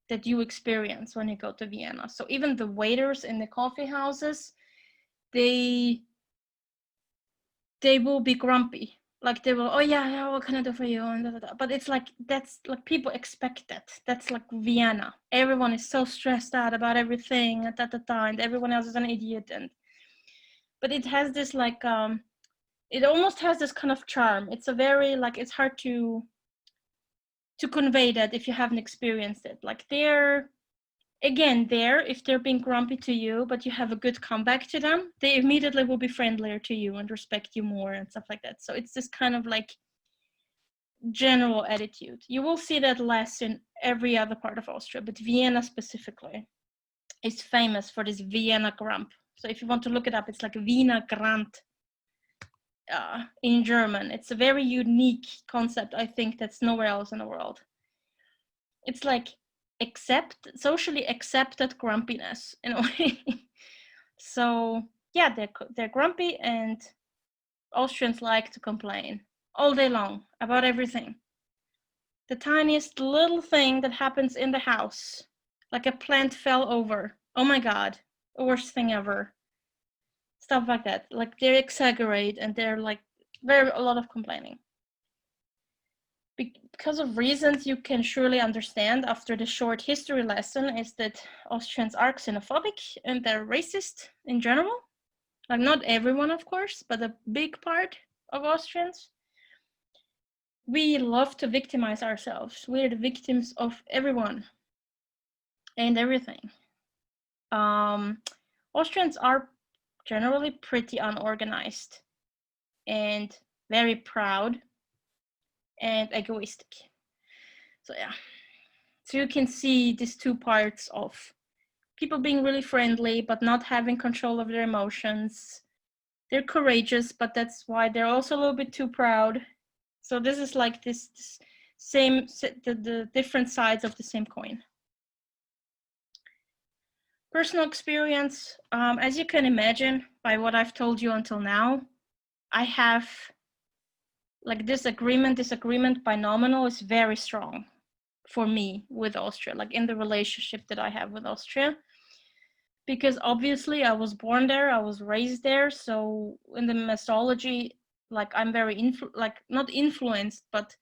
that you experience when you go to Vienna. So even the waiters in the coffee houses, they will be grumpy. Like they will, oh yeah, what can I do for you? And da, da, da. But it's like, that's like people expect that. That's like Vienna. Everyone is so stressed out about everything at that time. Everyone else is an idiot. But it has this like, it almost has this kind of charm. It's a very like, it's hard to convey that if you haven't experienced it. Like they're, again, if they're being grumpy to you, but you have a good comeback to them, they immediately will be friendlier to you and respect you more and stuff like that. So it's this kind of like general attitude. You will see that less in every other part of Austria, but Vienna specifically is famous for this Vienna grump. So if you want to look it up, it's like Wiener Grant in German. It's a very unique concept, I think, that's nowhere else in the world. It's like socially accepted grumpiness in a way. So yeah, they're grumpy, and Austrians like to complain all day long about everything. The tiniest little thing that happens in the house, like a plant fell over, oh my god, the worst thing ever. Stuff like that. Like they exaggerate, and they're like a lot of complaining. Because of reasons you can surely understand after the short history lesson, is that Austrians are xenophobic and they're racist in general. Like not everyone, of course, but a big part of Austrians. We love to victimize ourselves. We're the victims of everyone and everything. Austrians are generally pretty unorganized and very proud and egoistic. So yeah, so you can see these two parts of people being really friendly but not having control of their emotions. They're courageous, but that's why they're also a little bit too proud. So this is like this same, the different sides of the same coin. Personal experience, as you can imagine by what I've told you until now, I have like disagreement binomial is very strong for me with Austria, like in the relationship that I have with Austria. Because obviously I was born there, I was raised there, so in the methodology, like I'm very not influenced, but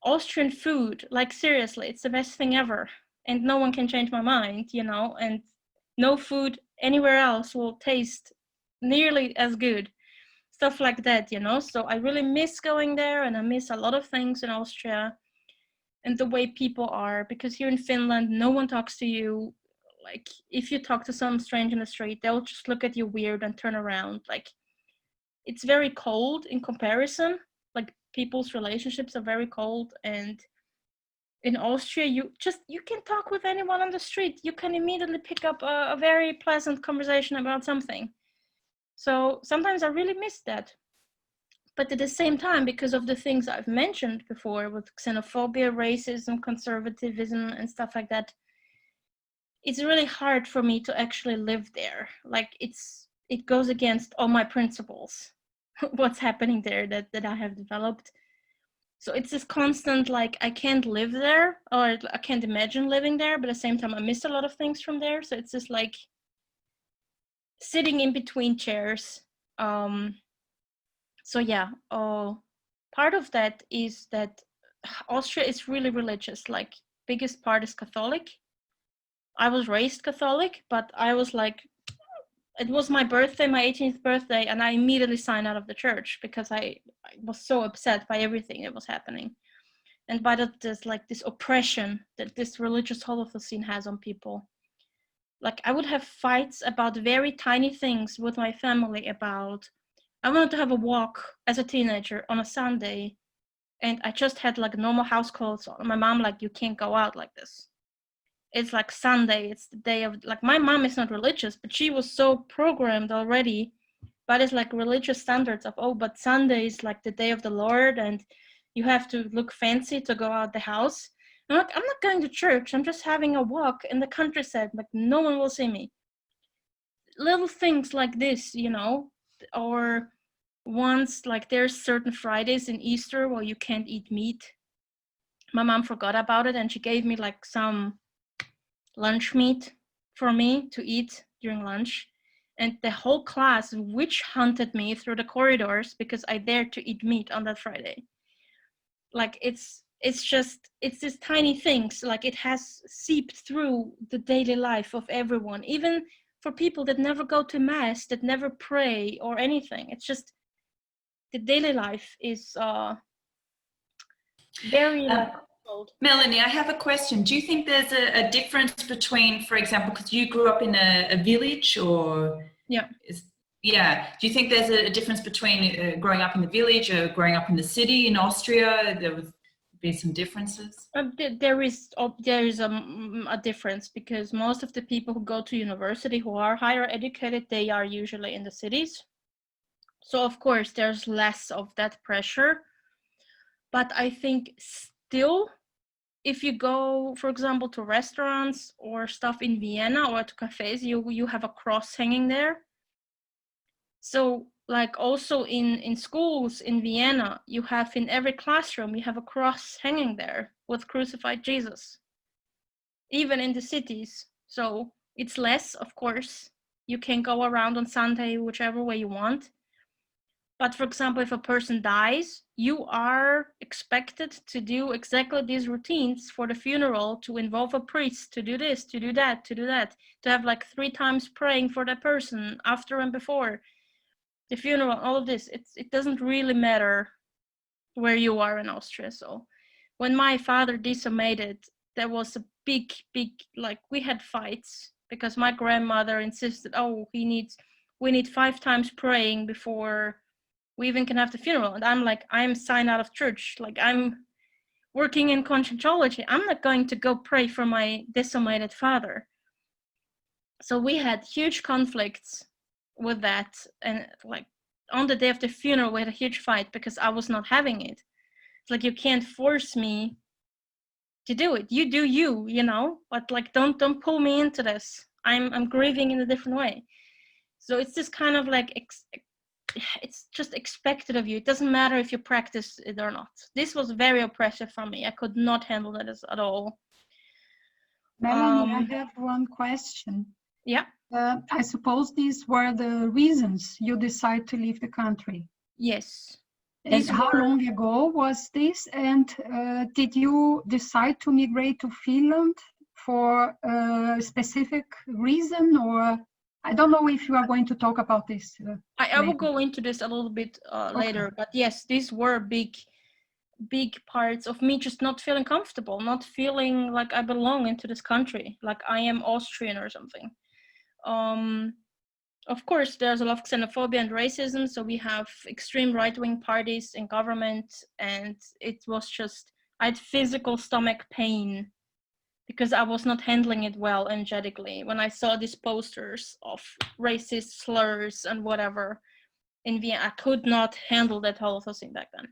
Austrian food, like seriously, it's the best thing ever, and no one can change my mind, you know, and no food anywhere else will taste nearly as good, stuff like that, you know. So I really miss going there, and I miss a lot of things in Austria and the way people are, because here in Finland no one talks to you Like if you talk to some stranger in the street, they'll just look at you weird and turn around. Like it's very cold in comparison. Like people's relationships are very cold. And in Austria, you can talk with anyone on the street. You can immediately pick up a very pleasant conversation about something. So sometimes I really miss that. But at the same time, because of the things I've mentioned before with xenophobia, racism, conservatism, and stuff like that, it's really hard for me to actually live there. Like it goes against all my principles, what's happening there that I have developed. So it's this constant, like, I can't live there, or I can't imagine living there, but at the same time, I miss a lot of things from there. So it's just like sitting in between chairs. So yeah, part of that is that Austria is really religious. Like, biggest part is Catholic. I was raised Catholic, but I was like, it was my birthday, my 18th birthday, and I immediately signed out of the church because I was so upset by everything that was happening. And by that, there's like this oppression that this religious Holocene has on people. Like, I would have fights about very tiny things with my family about, I wanted to have a walk as a teenager on a Sunday, and I just had like normal house clothes on. My mom, like, you can't go out like this. It's like Sunday, it's the day of, like, my mom is not religious, but she was so programmed already, but it's like religious standards of, oh, but Sunday is like the day of the Lord, and you have to look fancy to go out the house. I'm like, I'm not going to church, I'm just having a walk in the countryside, like, no one will see me. Little things like this, you know, or once, like, there's certain Fridays in Easter where you can't eat meat. My mom forgot about it, and she gave me like some lunch meat for me to eat during lunch. And the whole class witch hunted me through the corridors because I dared to eat meat on that Friday. Like, it's these tiny things, like, it has seeped through the daily life of everyone, even for people that never go to mass, that never pray or anything. It's just the daily life is very cold. Melanie, I have a question. Do you think there's a difference between, for example, because you grew up in a village, or Yeah. Do you think there's a difference between growing up in the village or growing up in the city in Austria? There would be some differences. There is a difference, because most of the people who go to university who are higher educated, they are usually in the cities. So of course there's less of that pressure. But I think still, if you go, for example, to restaurants or stuff in Vienna or to cafes, you have a cross hanging there. So, like, also in schools in Vienna, you have in every classroom, you have a cross hanging there with crucified Jesus, even in the cities. So it's less, of course. You can go around on Sunday whichever way you want. But for example, if a person dies, you are expected to do exactly these routines for the funeral, to involve a priest, to do this, to do that, to do that, to have like 3 times praying for that person after and before the funeral, all of this. It doesn't really matter where you are in Austria. So when my father decimated, there was a big, like, we had fights because my grandmother insisted, oh, we need 5 times praying before we even can have the funeral. And I'm like, I'm signed out of church. Like, I'm working in conscientology. I'm not going to go pray for my decimated father. So we had huge conflicts with that. And like, on the day of the funeral, we had a huge fight because I was not having it. It's like, you can't force me to do it. You do you, you know, but like, don't pull me into this. I'm grieving in a different way. So it's just kind of like, it's just expected of you. It doesn't matter if you practice it or not. This was very oppressive for me. I could not handle that at all. Melanie, I have one question. Yeah. I suppose these were the reasons you decided to leave the country. Yes. And how long ago was this? And did you decide to migrate to Finland for a specific reason, or I don't know if you are going to talk about this. I will go into this a little bit later, but yes, these were big big parts of me just not feeling comfortable, not feeling like I belong into this country, like I am Austrian or something. Of course, there's a lot of xenophobia and racism, so we have extreme right-wing parties in government, and it was just, I had physical stomach pain because I was not handling it well energetically when I saw these posters of racist slurs and whatever in Vienna. I could not handle that whole thing back then.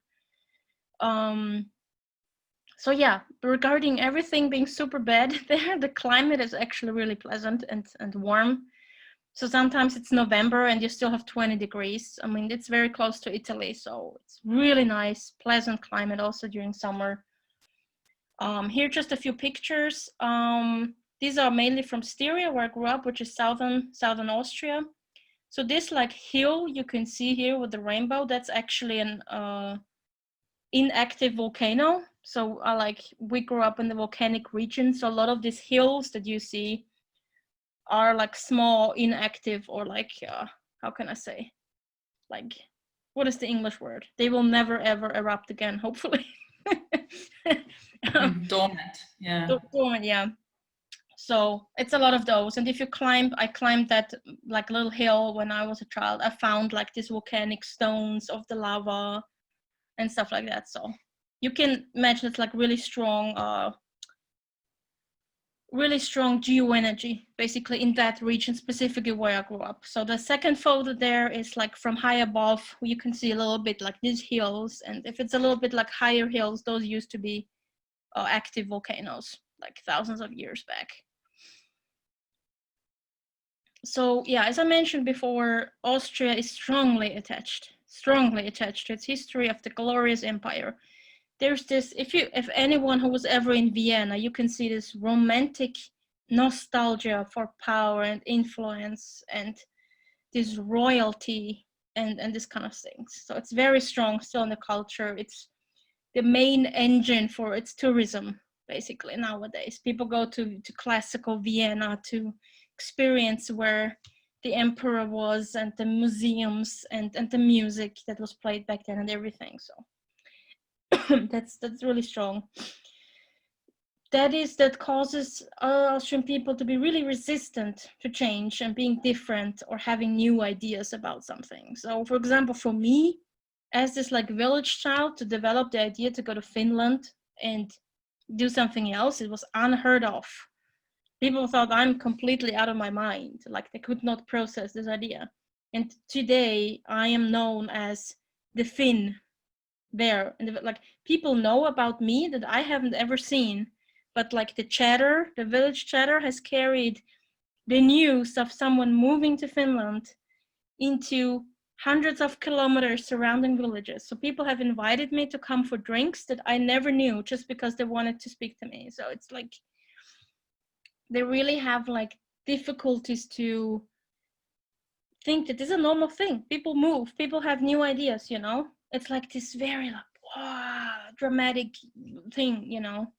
So yeah, regarding everything being super bad there, the climate is actually really pleasant and warm. So sometimes it's November and you still have 20 degrees. I mean, it's very close to Italy, so it's really nice, pleasant climate also during summer. Here just a few pictures. These are mainly from Styria, where I grew up, which is southern Austria. So this like hill you can see here with the rainbow, that's actually an inactive volcano. So we grew up in the volcanic region, so a lot of these hills that you see are like small, inactive, or like how can I say, like, what is the English word? They will never ever erupt again, hopefully. Dormant, yeah. Dormant, yeah. So it's a lot of those. And if you climb, I climbed that like little hill when I was a child. I found like these volcanic stones of the lava and stuff like that. So you can imagine it's like really strong geoenergy basically in that region, specifically where I grew up. So the second photo there is like from high above, you can see a little bit like these hills, and if it's a little bit like higher hills, those used to be active volcanoes like thousands of years back. So yeah, as I mentioned before, Austria is strongly attached to its history of the glorious empire. There's this, if anyone who was ever in Vienna, you can see this romantic nostalgia for power and influence and this royalty and this kind of things. So it's very strong still in the culture. It's the main engine for its tourism, basically, nowadays. People go to classical Vienna to experience where the emperor was, and the museums and the music that was played back then and everything. So that's really strong. That causes Austrian people to be really resistant to change and being different or having new ideas about something. So for example, for me, as this like village child, to develop the idea to go to Finland and do something else, it was unheard of. People thought I'm completely out of my mind, like they could not process this idea. And today I am known as the Finn there, and like people know about me that I haven't ever seen, but like the village chatter has carried the news of someone moving to Finland into hundreds of kilometers surrounding villages. So people have invited me to come for drinks that I never knew just because they wanted to speak to me. So it's like they really have like difficulties to think that this is a normal thing. People move, people have new ideas, you know? It's like this very like wow, dramatic thing, you know?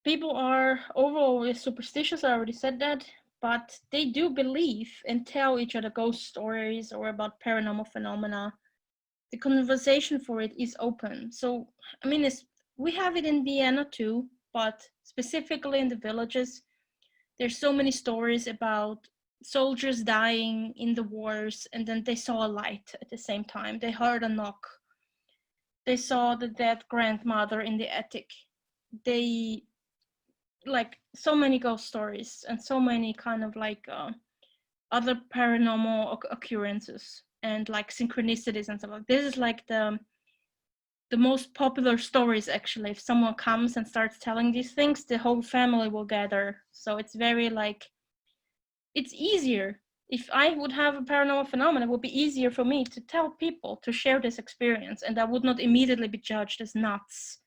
People are overall superstitious, I already said that, but they do believe and tell each other ghost stories or about paranormal phenomena. The conversation for it is open. So, I mean, we have it in Vienna too, but specifically in the villages, there's so many stories about soldiers dying in the wars, and then they saw a light at the same time. They heard a knock. They saw the dead grandmother in the attic. They, like, so many ghost stories and so many kind of like other paranormal occurrences and like synchronicities and stuff like this. Is like the most popular stories, actually. If someone comes and starts telling these things, the whole family will gather. So it's very like, it's easier. If I would have a paranormal phenomenon, it would be easier for me to tell people, to share this experience, and I would not immediately be judged as nuts.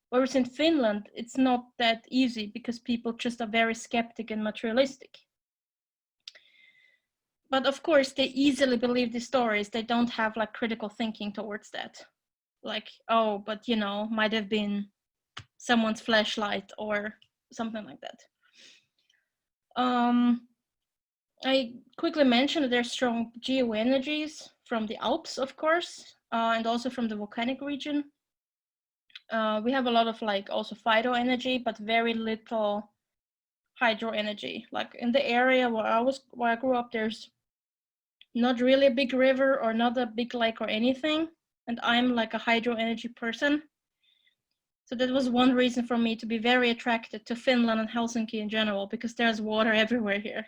Whereas in Finland, it's not that easy because people just are very skeptic and materialistic. But of course, they easily believe these stories. They don't have like critical thinking towards that. Like, oh, but you know, might have been someone's flashlight or something like that. I quickly mentioned that there's strong geoenergies. from the Alps, of course, and also from the volcanic region. We have a lot of like also phytoenergy, but very little hydro energy. Like in the area where I grew up, there's not really a big river or not a big lake or anything, and I'm like a hydro energy person. So that was one reason for me to be very attracted to Finland and Helsinki in general, because there's water everywhere here.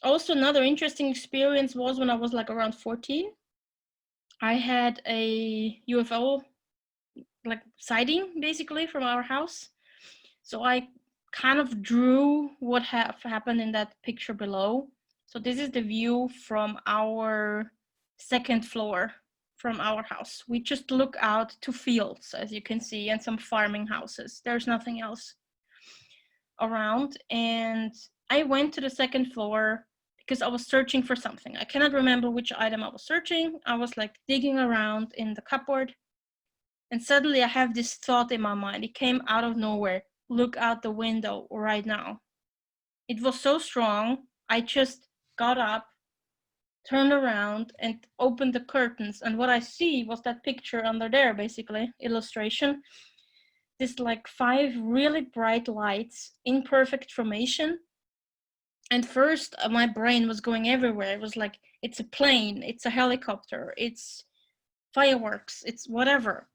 Also, another interesting experience was when I was like around 14. I had a UFO like sighting basically from our house. So I kind of drew what happened in that picture below. So this is the view from our second floor from our house. We just look out to fields, as you can see, and some farming houses. There's nothing else around. And I went to the second floor because I was searching for something. I cannot remember which item I was searching. I was like digging around in the cupboard. And suddenly I have this thought in my mind. It came out of nowhere. Look out the window right now. It was so strong. I just got up, turned around, and opened the curtains. And what I see was that picture under there, basically, illustration. This like 5 really bright lights in perfect formation. And first, my brain was going everywhere. It was like, it's a plane, it's a helicopter, it's fireworks, it's whatever.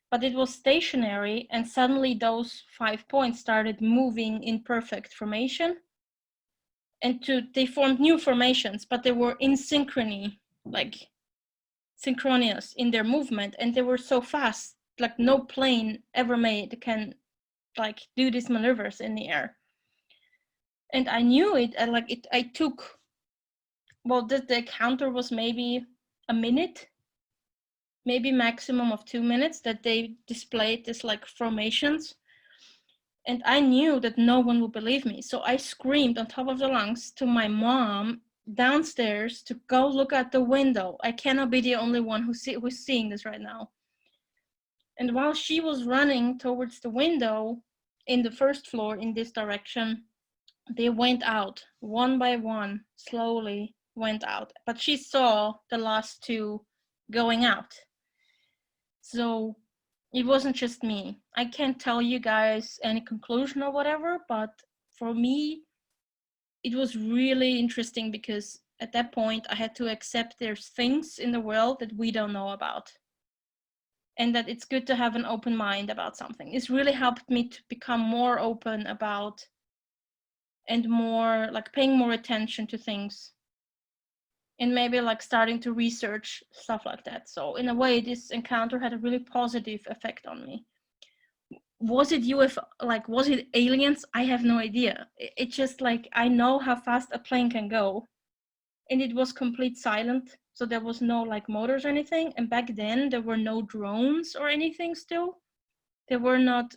But it was stationary, and suddenly those 5 points started moving in perfect formation. And they formed new formations, but they were in synchrony, like synchronous in their movement, and they were so fast, like no plane ever made can like do these maneuvers in the air. And I knew it, and like I took, well, the encounter was maybe a minute, maybe maximum of 2 minutes that they displayed this like formations. And I knew that no one would believe me. So I screamed on top of the lungs to my mom downstairs to go look at the window. I cannot be the only one who's seeing this right now. And while she was running towards the window in the first floor in this direction, they went out one by one, slowly went out. But she saw the last 2 going out. So it wasn't just me. I can't tell you guys any conclusion or whatever, but for me, it was really interesting because at that point I had to accept there's things in the world that we don't know about. And that it's good to have an open mind about something. It's really helped me to become more open about and more like paying more attention to things. And maybe like starting to research stuff like that. So in a way, this encounter had a really positive effect on me. Was it UFO, like, was it aliens? I have no idea. It's just like, I know how fast a plane can go. And it was complete silent. So there was no like motors or anything. And back then there were no drones or anything still. They were not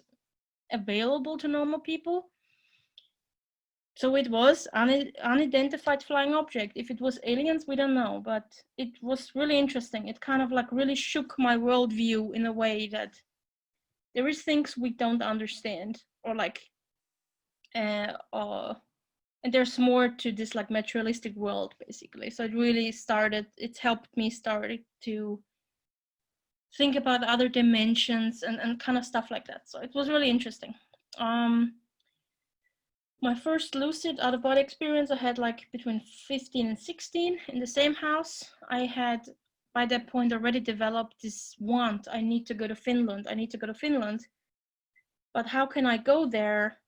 available to normal people. So it was unidentified flying object. If it was aliens, we don't know, but it was really interesting. It kind of like really shook my worldview in a way that there is things we don't understand, or like, and there's more to this like materialistic world basically. So it really it helped me start to think about other dimensions and kind of stuff like that. So it was really interesting. My first lucid out-of-body experience I had like between 15 and 16 in the same house. I had by that point already developed this want. I need to go to Finland. I need to go to Finland. But how can I go there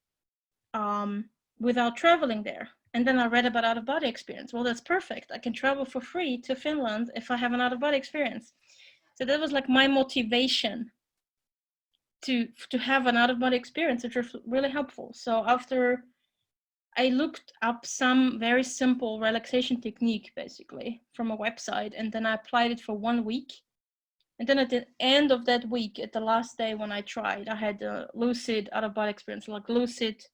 without traveling there? And then I read about out-of-body experience. Well, that's perfect. I can travel for free to Finland if I have an out-of-body experience. So that was like my motivation to have an out-of-body experience, which was really helpful. So after I looked up some very simple relaxation technique, basically, from a website, and then I applied it for 1 week. And then at the end of that week, at the last day when I tried, I had a lucid out-of-body experience, like lucid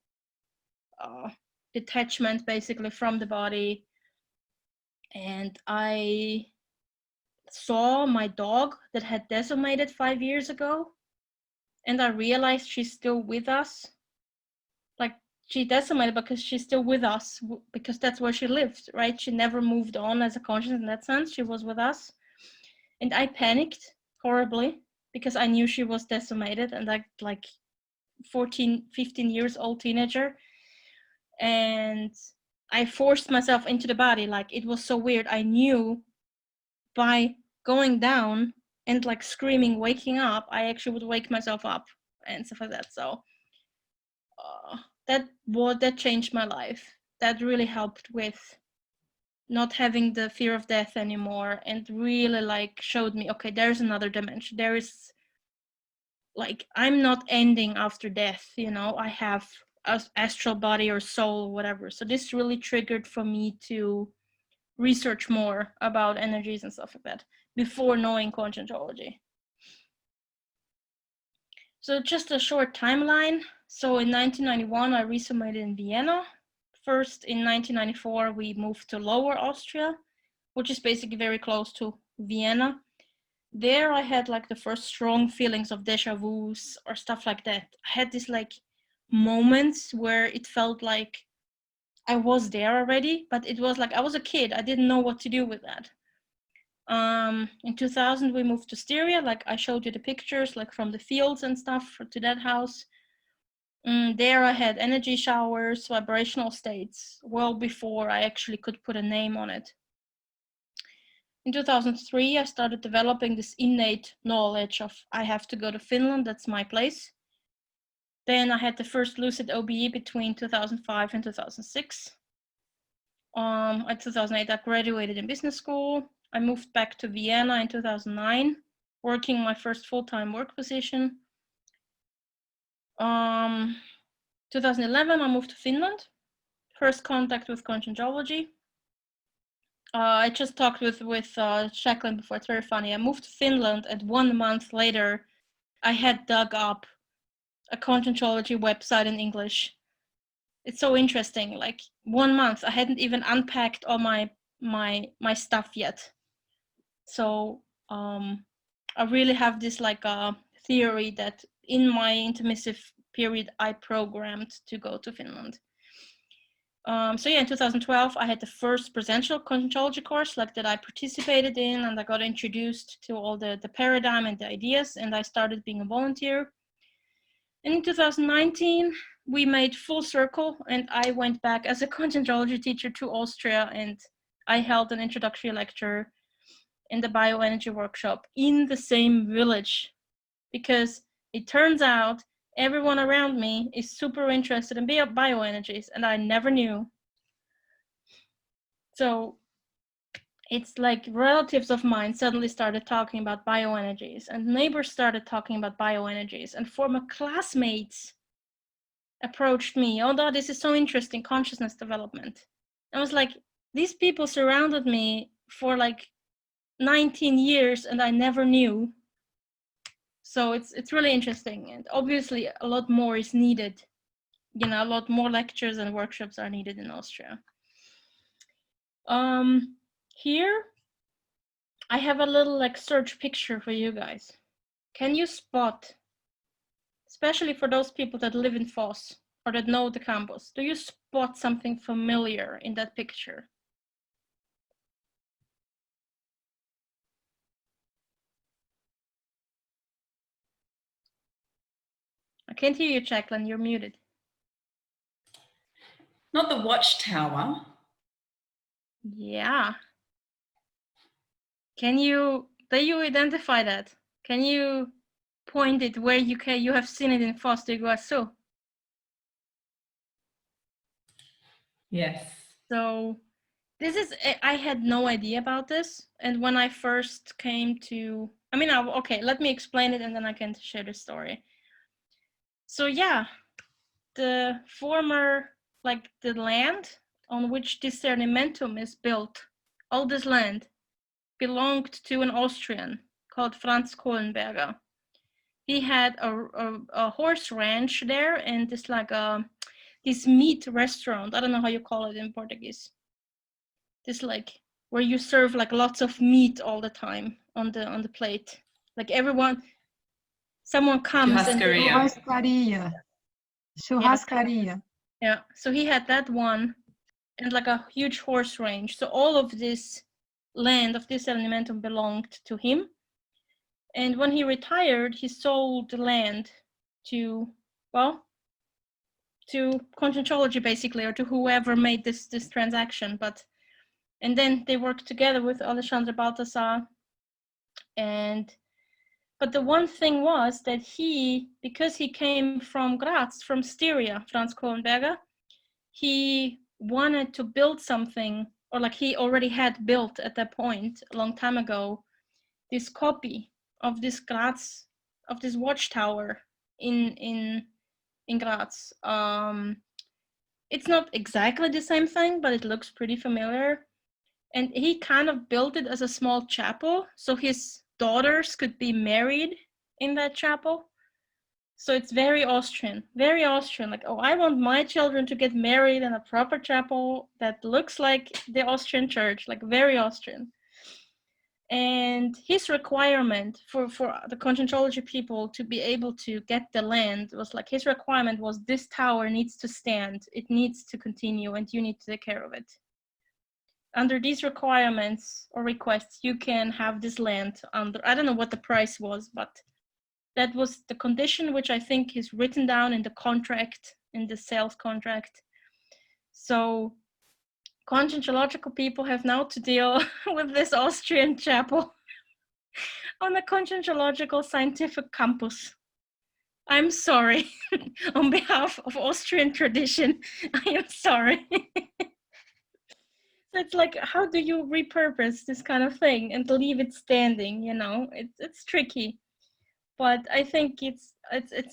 detachment, basically, from the body. And I saw my dog that had decimated 5 years ago, and I realized she's still with us. Like, she decimated because she's still with us, because that's where she lived, right? She never moved on as a consciousness in that sense. She was with us. And I panicked horribly because I knew she was decimated, and like 14, 15 years old teenager. And I forced myself into the body. Like, it was so weird. I knew by going down and like screaming, waking up, I actually would wake myself up and stuff like that. So that changed my life. That really helped with not having the fear of death anymore, and really like showed me, okay, there's another dimension. There is, like, I'm not ending after death, you know, I have an astral body or soul or whatever. So this really triggered for me to research more about energies and stuff like that before knowing conscientology. So just a short timeline. So in 1991, I resummated in Vienna. First, in 1994, we moved to Lower Austria, which is basically very close to Vienna. There I had like the first strong feelings of deja vus or stuff like that. I had these like moments where it felt like I was there already, but it was like I was a kid. I didn't know what to do with that. In 2000, we moved to Styria, like I showed you the pictures, like from the fields and stuff to that house. There I had energy showers, vibrational states, well before I actually could put a name on it. In 2003, I started developing this innate knowledge of I have to go to Finland, that's my place. Then I had the first lucid OBE between 2005 and 2006. In 2008, I graduated in business school. I moved back to Vienna in 2009, working my first full-time work position. 2011, I moved to Finland. First contact with conscientology. I just talked with Jacqueline before. It's very funny. I moved to Finland, and 1 month later, I had dug up a conscientology website in English. It's so interesting. Like 1 month, I hadn't even unpacked all my stuff yet. So I really have this like a theory that in my intermissive period, I programmed to go to Finland. So yeah, in 2012, I had the first presential conscientology course like that I participated in, and I got introduced to all the paradigm and the ideas, and I started being a volunteer. And in 2019, we made full circle, and I went back as a conscientology teacher to Austria, and I held an introductory lecture in the bioenergy workshop in the same village, because it turns out everyone around me is super interested in bioenergies, and I never knew. So it's like relatives of mine suddenly started talking about bioenergies, and neighbors started talking about bioenergies, and former classmates approached me, oh, this is so interesting, consciousness development. I was like, these people surrounded me for like 19 years and I never knew. So it's really interesting, and obviously a lot more is needed. You know, a lot more lectures and workshops are needed in Austria. Here I have a little like search picture for you guys. Can you spot, especially for those people that live in Foss or that know the campus, do you spot something familiar in that picture? I can't hear you, Jacqueline, you're muted. Not the watchtower. Yeah. Do you identify that? Can you point it where you have seen it in Foss do Iguaçu? Yes. So this is, I had no idea about this. And when I first came to, okay, let me explain it and then I can share the story. So yeah, the former, like the land on which discernimentum is built, all this land belonged to an Austrian called Franz Kohlenberger. He had a horse ranch there, and this like this meat restaurant. I don't know how you call it in Portuguese. This like where you serve like lots of meat all the time on the plate. Like someone comes and Churrascaria. Churrascaria. Yeah, so he had that one and like a huge horse range. So all of this land of this elementum belonged to him. And when he retired, he sold the land to, well, to Conscientology basically, or to whoever made this transaction. And then they worked together with Alexandre Balthasar. But the one thing was that because he came from Graz, from Styria, Franz Kohlenberger, he wanted to build something, or like he already had built at that point a long time ago, this copy of this Graz, of this watchtower in Graz. It's not exactly the same thing, but it looks pretty familiar. And he kind of built it as a small chapel, so his daughters could be married in that chapel. So it's very Austrian, very Austrian. Like, oh, I want my children to get married in a proper chapel that looks like the Austrian church, like very Austrian. And his requirement for the Conscientology people to be able to get the land was like, his requirement was this tower needs to stand, it needs to continue, and you need to take care of it. Under these requirements or requests, you can have this land under, I don't know what the price was, but that was the condition, which I think is written down in the contract, in the sales contract. So Conscientological people have now to deal with this Austrian chapel on the Conscientological Scientific Campus. I'm sorry. On behalf of Austrian tradition, I am sorry. So it's like, how do you repurpose this kind of thing and leave it standing? You know, it's tricky, but I think it's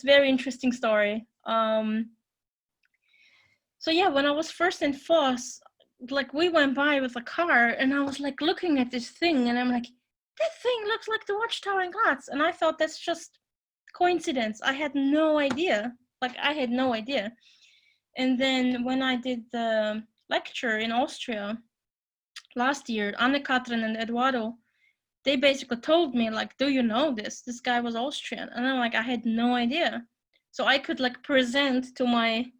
very interesting story. So yeah, when I was first in Foss, like we went by with a car, and I was like looking at this thing, and I'm like, that thing looks like the watchtower in Graz, and I thought that's just coincidence. I had no idea. And then when I did the lecture in Austria last year, Anne-Katrin and Eduardo, they basically told me like, do you know this guy was Austrian? And I'm like, I had no idea. So I could like present to my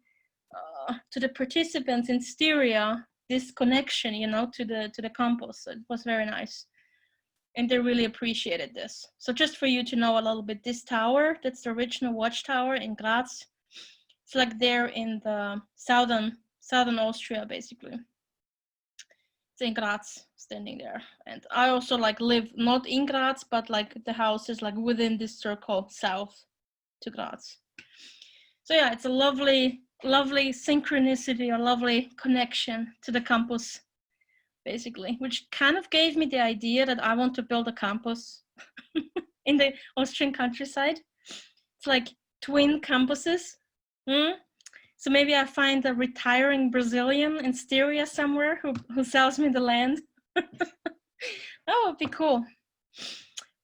to the participants in Styria this connection, you know, to the campus. It was very nice, and they really appreciated this. So just for you to know a little bit, this tower, that's the original watchtower in Graz. It's like there in the southern Austria, basically. It's in Graz, standing there. And I also like live not in Graz, but like the house is like within this circle south to Graz. So yeah, it's a lovely synchronicity, a lovely connection to the campus, basically, which kind of gave me the idea that I want to build a campus in the Austrian countryside. It's like twin campuses. So maybe I find a retiring Brazilian in Styria somewhere who sells me the land. That would be cool.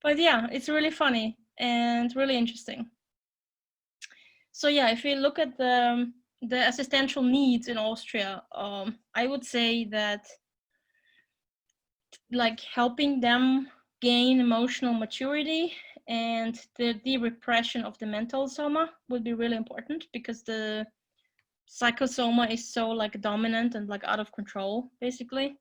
But yeah, it's really funny and really interesting. So yeah, if we look at the existential needs in Austria, I would say that like helping them gain emotional maturity and the repression of the mental soma would be really important, because the psychosoma is so like dominant and like out of control, basically.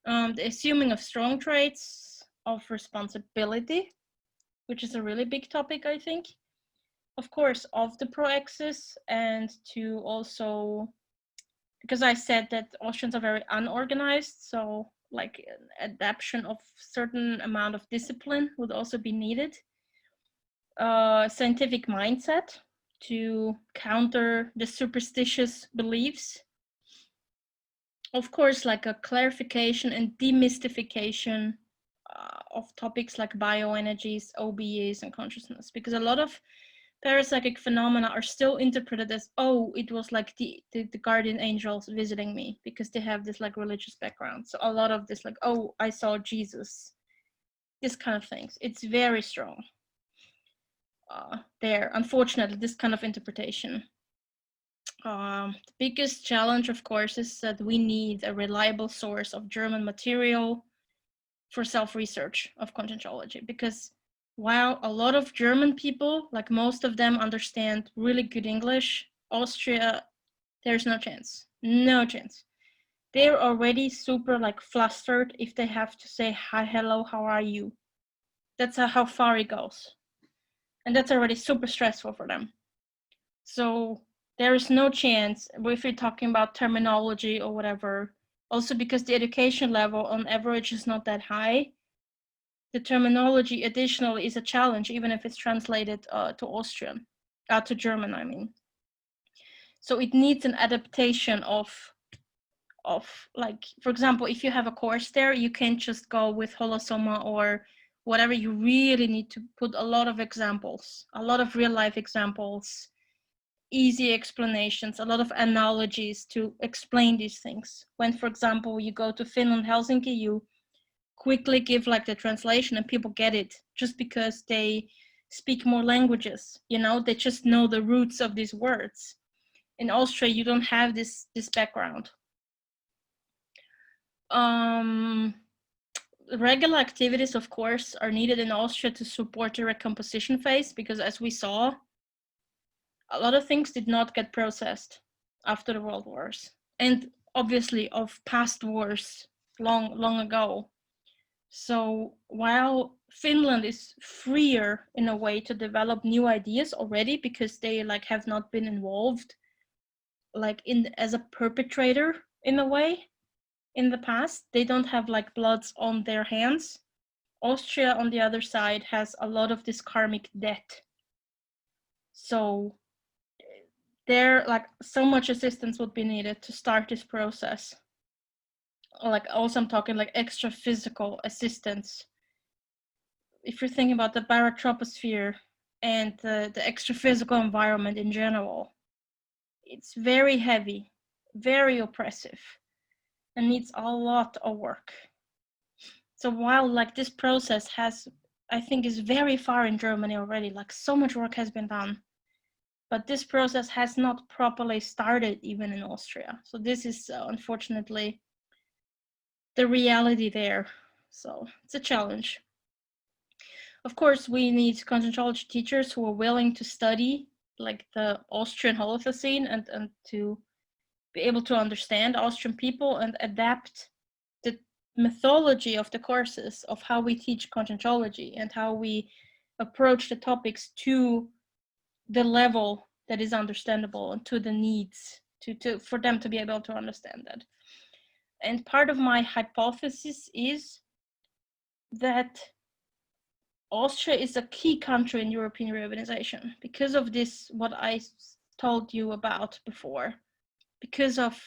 The assuming of strong traits of responsibility, which is a really big topic, I think. Of course, of the pro-axis, and to also, because I said that Austrians are very unorganized, so like adaptation of certain amount of discipline would also be needed. Scientific mindset to counter the superstitious beliefs. Of course, like a clarification and demystification of topics like bioenergies, OBEs, and consciousness, because a lot of parapsychic phenomena are still interpreted as, oh, it was like the guardian angels visiting me, because they have this like religious background. So a lot of this like, oh, I saw Jesus, this kind of things. It's very strong there, unfortunately, this kind of interpretation. The biggest challenge, of course, is that we need a reliable source of German material for self-research of Conscientology, because while a lot of German people, like most of them, understand really good English, Austria There's no chance. No chance. They're already super like flustered if they have to say hi, hello, how are you? That's how far it goes. And that's already super stressful for them. So there is no chance if you're talking about terminology or whatever. Also because the education level on average is not that high. The terminology additionally is a challenge, even if it's translated to Austrian, to German, I mean. So it needs an adaptation of like, for example, if you have a course there, you can't just go with Holosoma or whatever. You really need to put a lot of examples, a lot of real life examples, easy explanations, a lot of analogies to explain these things. When, for example, you go to Finland, Helsinki, you quickly give like the translation and people get it just because they speak more languages, you know, they just know the roots of these words. In Austria, you don't have this background. Regular activities, of course, are needed in Austria to support the recomposition phase, because as we saw, a lot of things did not get processed after the world wars, and obviously of past wars long ago. So while Finland is freer in a way to develop new ideas already, because they like have not been involved like as a perpetrator in a way in the past, they don't have like bloods on their hands. Austria, on the other side, has a lot of this karmic debt. So there, like, so much assistance would be needed to start this process. Like, also I'm talking like extra physical assistance. If you're thinking about the barotroposphere and the extra physical environment in general, it's very heavy, very oppressive, and needs a lot of work. So while like this process has, I think, is very far in Germany already, like so much work has been done, but this process has not properly started even in Austria. So this is unfortunately the reality there. So it's a challenge. Of course, we need conscientology teachers who are willing to study like the Austrian Holocene and to be able to understand Austrian people and adapt the mythology of the courses of how we teach conscientology and how we approach the topics to the level that is understandable and to the needs for them to be able to understand that. And part of my hypothesis is that Austria is a key country in European reorganization because of this, what I told you about before, because of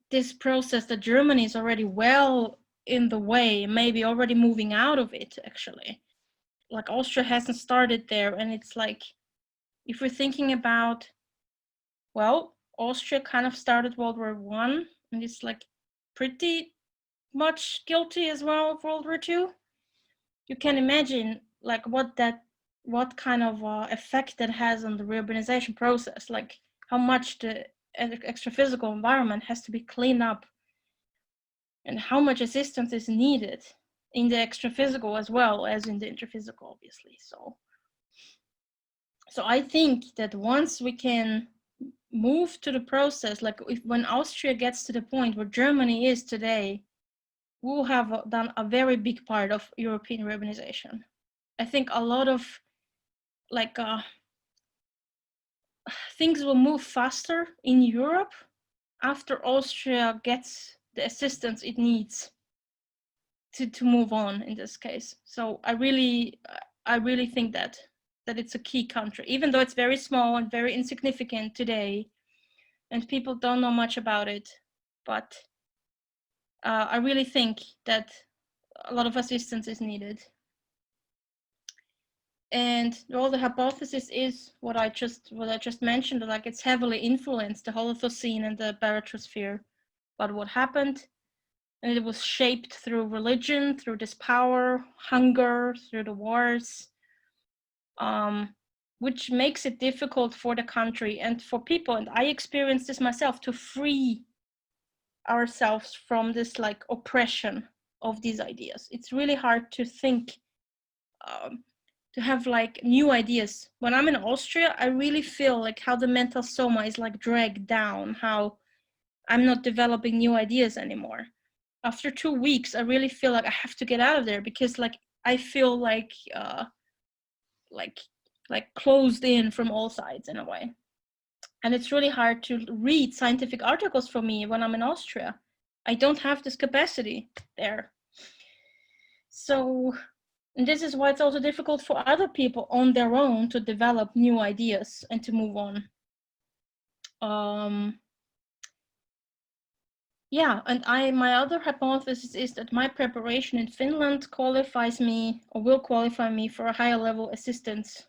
this process that Germany is already well in the way, maybe already moving out of it, actually. Like Austria hasn't started there, and it's like, if we're thinking about, well, Austria kind of started World War I, and it's like pretty much guilty as well of World War II. You can imagine like what kind of effect that has on the reurbanization process, like how much the extra physical environment has to be cleaned up and how much assistance is needed in the extra physical as well as in the interphysical, obviously. So I think that once we can move to the process, like when Austria gets to the point where Germany is today, we'll have done a very big part of European urbanization. I think a lot of like things will move faster in Europe after Austria gets the assistance it needs to move on in this case. So I really think that it's a key country, even though it's very small and very insignificant today, and people don't know much about it. But I really think that a lot of assistance is needed. And well, the hypothesis is what I just mentioned, like it's heavily influenced the Holocene and the barotrosphere. But what happened? And it was shaped through religion, through this power, hunger, through the wars, which makes it difficult for the country and for people, and I experienced this myself, to free ourselves from this like oppression of these ideas. It's really hard to think have like new ideas. When I'm in Austria, I really feel like how the mental soma is like dragged down, how I'm not developing new ideas anymore. After 2 weeks, I really feel like I have to get out of there, because like I feel like closed in from all sides in a way. And it's really hard to read scientific articles for me when I'm in Austria. I don't have this capacity there. So, and this is why it's also difficult for other people on their own to develop new ideas and to move on. Yeah, and my other hypothesis is that my preparation in Finland qualifies me, or will qualify me, for a higher level assistance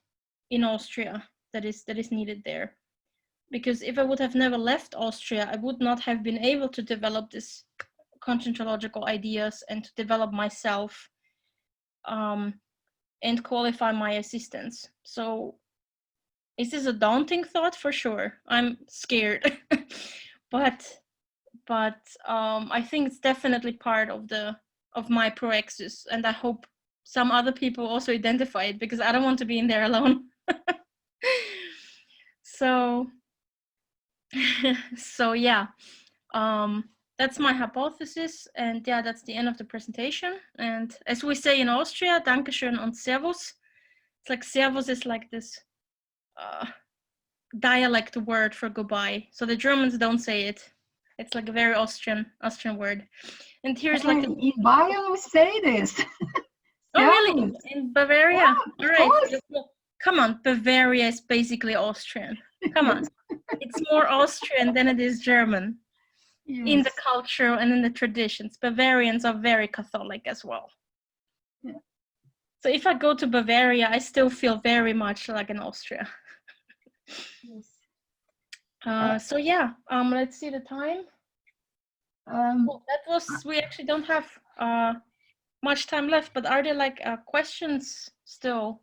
in Austria that is needed there. Because if I would have never left Austria, I would not have been able to develop this conscientiological ideas and to develop myself and qualify my assistance. So is this a daunting thought? For sure. I'm scared. but I think it's definitely part of my proexis, and I hope some other people also identify it, because I don't want to be in there alone. So yeah, that's my hypothesis, and yeah, that's the end of the presentation. And as we say in Austria, Dankeschön und Servus. It's like Servus is like this dialect word for goodbye. So the Germans don't say it. It's like a very Austrian word. And here's like in Bayern we say this. Oh really? In Bavaria? Yeah, all right. Come on, Bavaria is basically Austrian. Come on. It's more Austrian than it is German. Yes. In the culture and in the traditions. Bavarians are very Catholic as well. Yeah. So if I go to Bavaria, I still feel very much like in Austria. Yes. So yeah, let's see the time. Well, we actually don't have much time left, but are there like questions still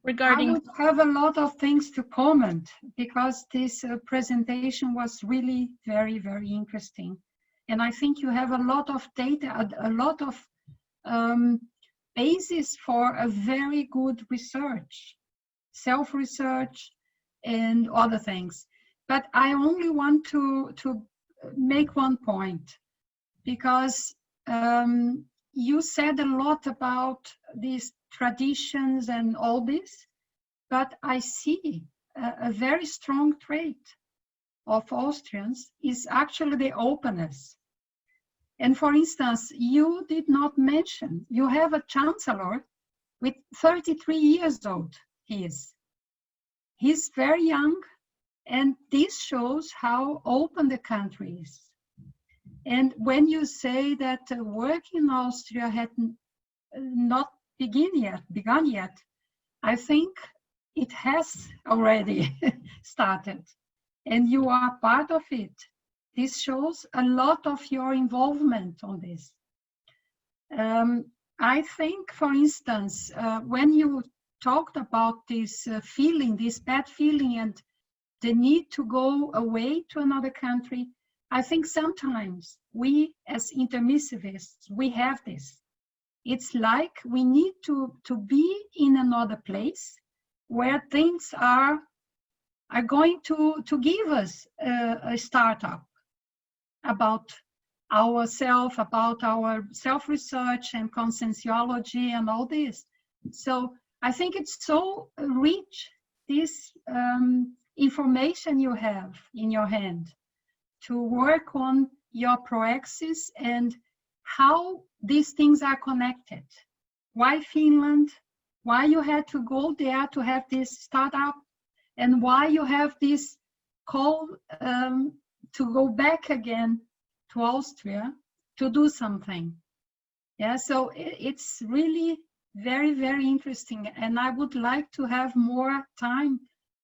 regarding? I would have a lot of things to comment, because this presentation was really very, very interesting. And I think you have a lot of data, a lot of basis for a very good research, self-research and other things. But I only want to make one point, because you said a lot about these traditions and all this, but I see a very strong trait of Austrians is actually the openness. And for instance, you did not mention, you have a chancellor with 33 years old, he is. He's very young, and this shows how open the country is. And when you say that work in Austria had not begun yet, I think it has already started, and you are part of it. This shows a lot of your involvement on this. I think, for instance, when you talked about this feeling, this bad feeling, and the need to go away to another country, I think sometimes we as intermissivists, we have this. It's like we need to be in another place where things are going to give us a startup about ourselves, about our self-research and conscientiology and all this. So I think it's so rich, this information you have in your hand to work on your proexis and how these things are connected. Why Finland? Why you had to go there to have this startup? And why you have this call to go back again to Austria to do something? Yeah, so it's really very, very interesting. And I would like to have more time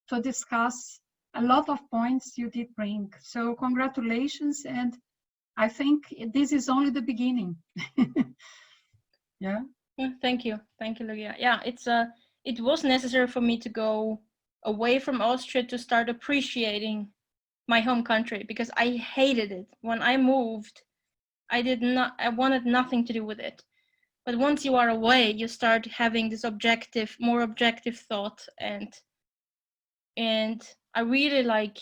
to discuss a lot of points you did bring. So congratulations. And I think this is only the beginning. Yeah. Thank you, Lugia. Yeah, it was necessary for me to go away from Austria to start appreciating my home country, because I hated it when I moved. I wanted nothing to do with it. But once you are away, you start having this more objective thought, and I really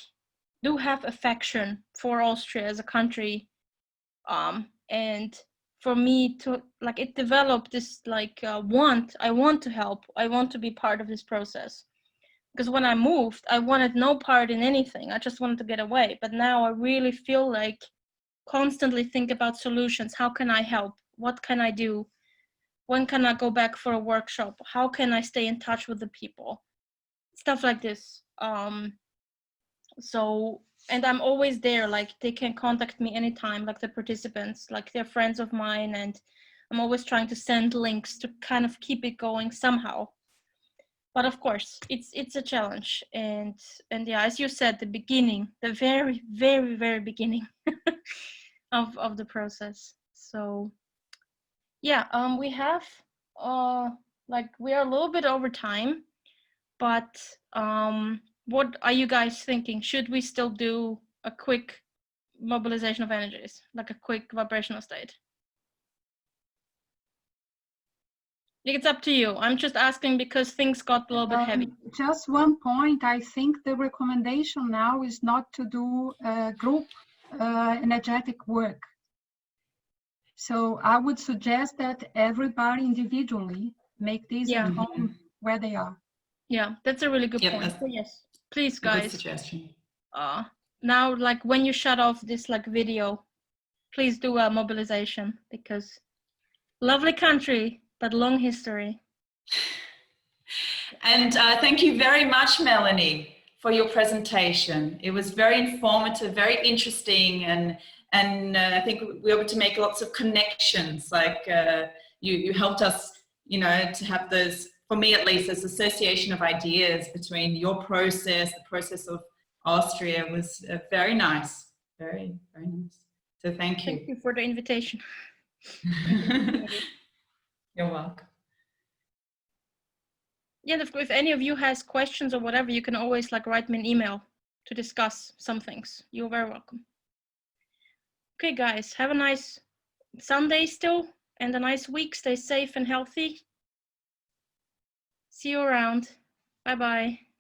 do have affection for Austria as a country, and for me to it developed this I want to help, I want to be part of this process. Because when I moved, I wanted no part in anything. I just wanted to get away. But now I really feel constantly think about solutions. How can I help? What can I do? When can I go back for a workshop? How can I stay in touch with the people? Stuff like this. And I'm always there. They can contact me anytime, the participants, they're friends of mine, and I'm always trying to send links to kind of keep it going somehow. But of course, it's a challenge, and yeah, as you said, the very, very, very beginning of the process. So yeah, we have we are a little bit over time, but what are you guys thinking? Should we still do a quick mobilization of energies, a quick vibrational state? It's up to you. I'm just asking because things got a little bit heavy. Just one point. I think the recommendation now is not to do group energetic work. So I would suggest that everybody individually make this at home where they are. Yeah, that's a really good point. So yes, please, guys. Good suggestion. Now, when you shut off this video, please do a mobilization, because lovely country, but long history. And thank you very much, Melanie, for your presentation. It was very informative, very interesting, and I think we were able to make lots of connections. You helped us, to have those, for me at least, this association of ideas between your process, the process of Austria was very nice, very, very nice. So thank you. Thank you for the invitation. You're welcome. Yeah, if any of you has questions or whatever, you can always write me an email to discuss some things. You're very welcome. Okay, guys, have a nice Sunday still and a nice week. Stay safe and healthy. See you around. Bye-bye.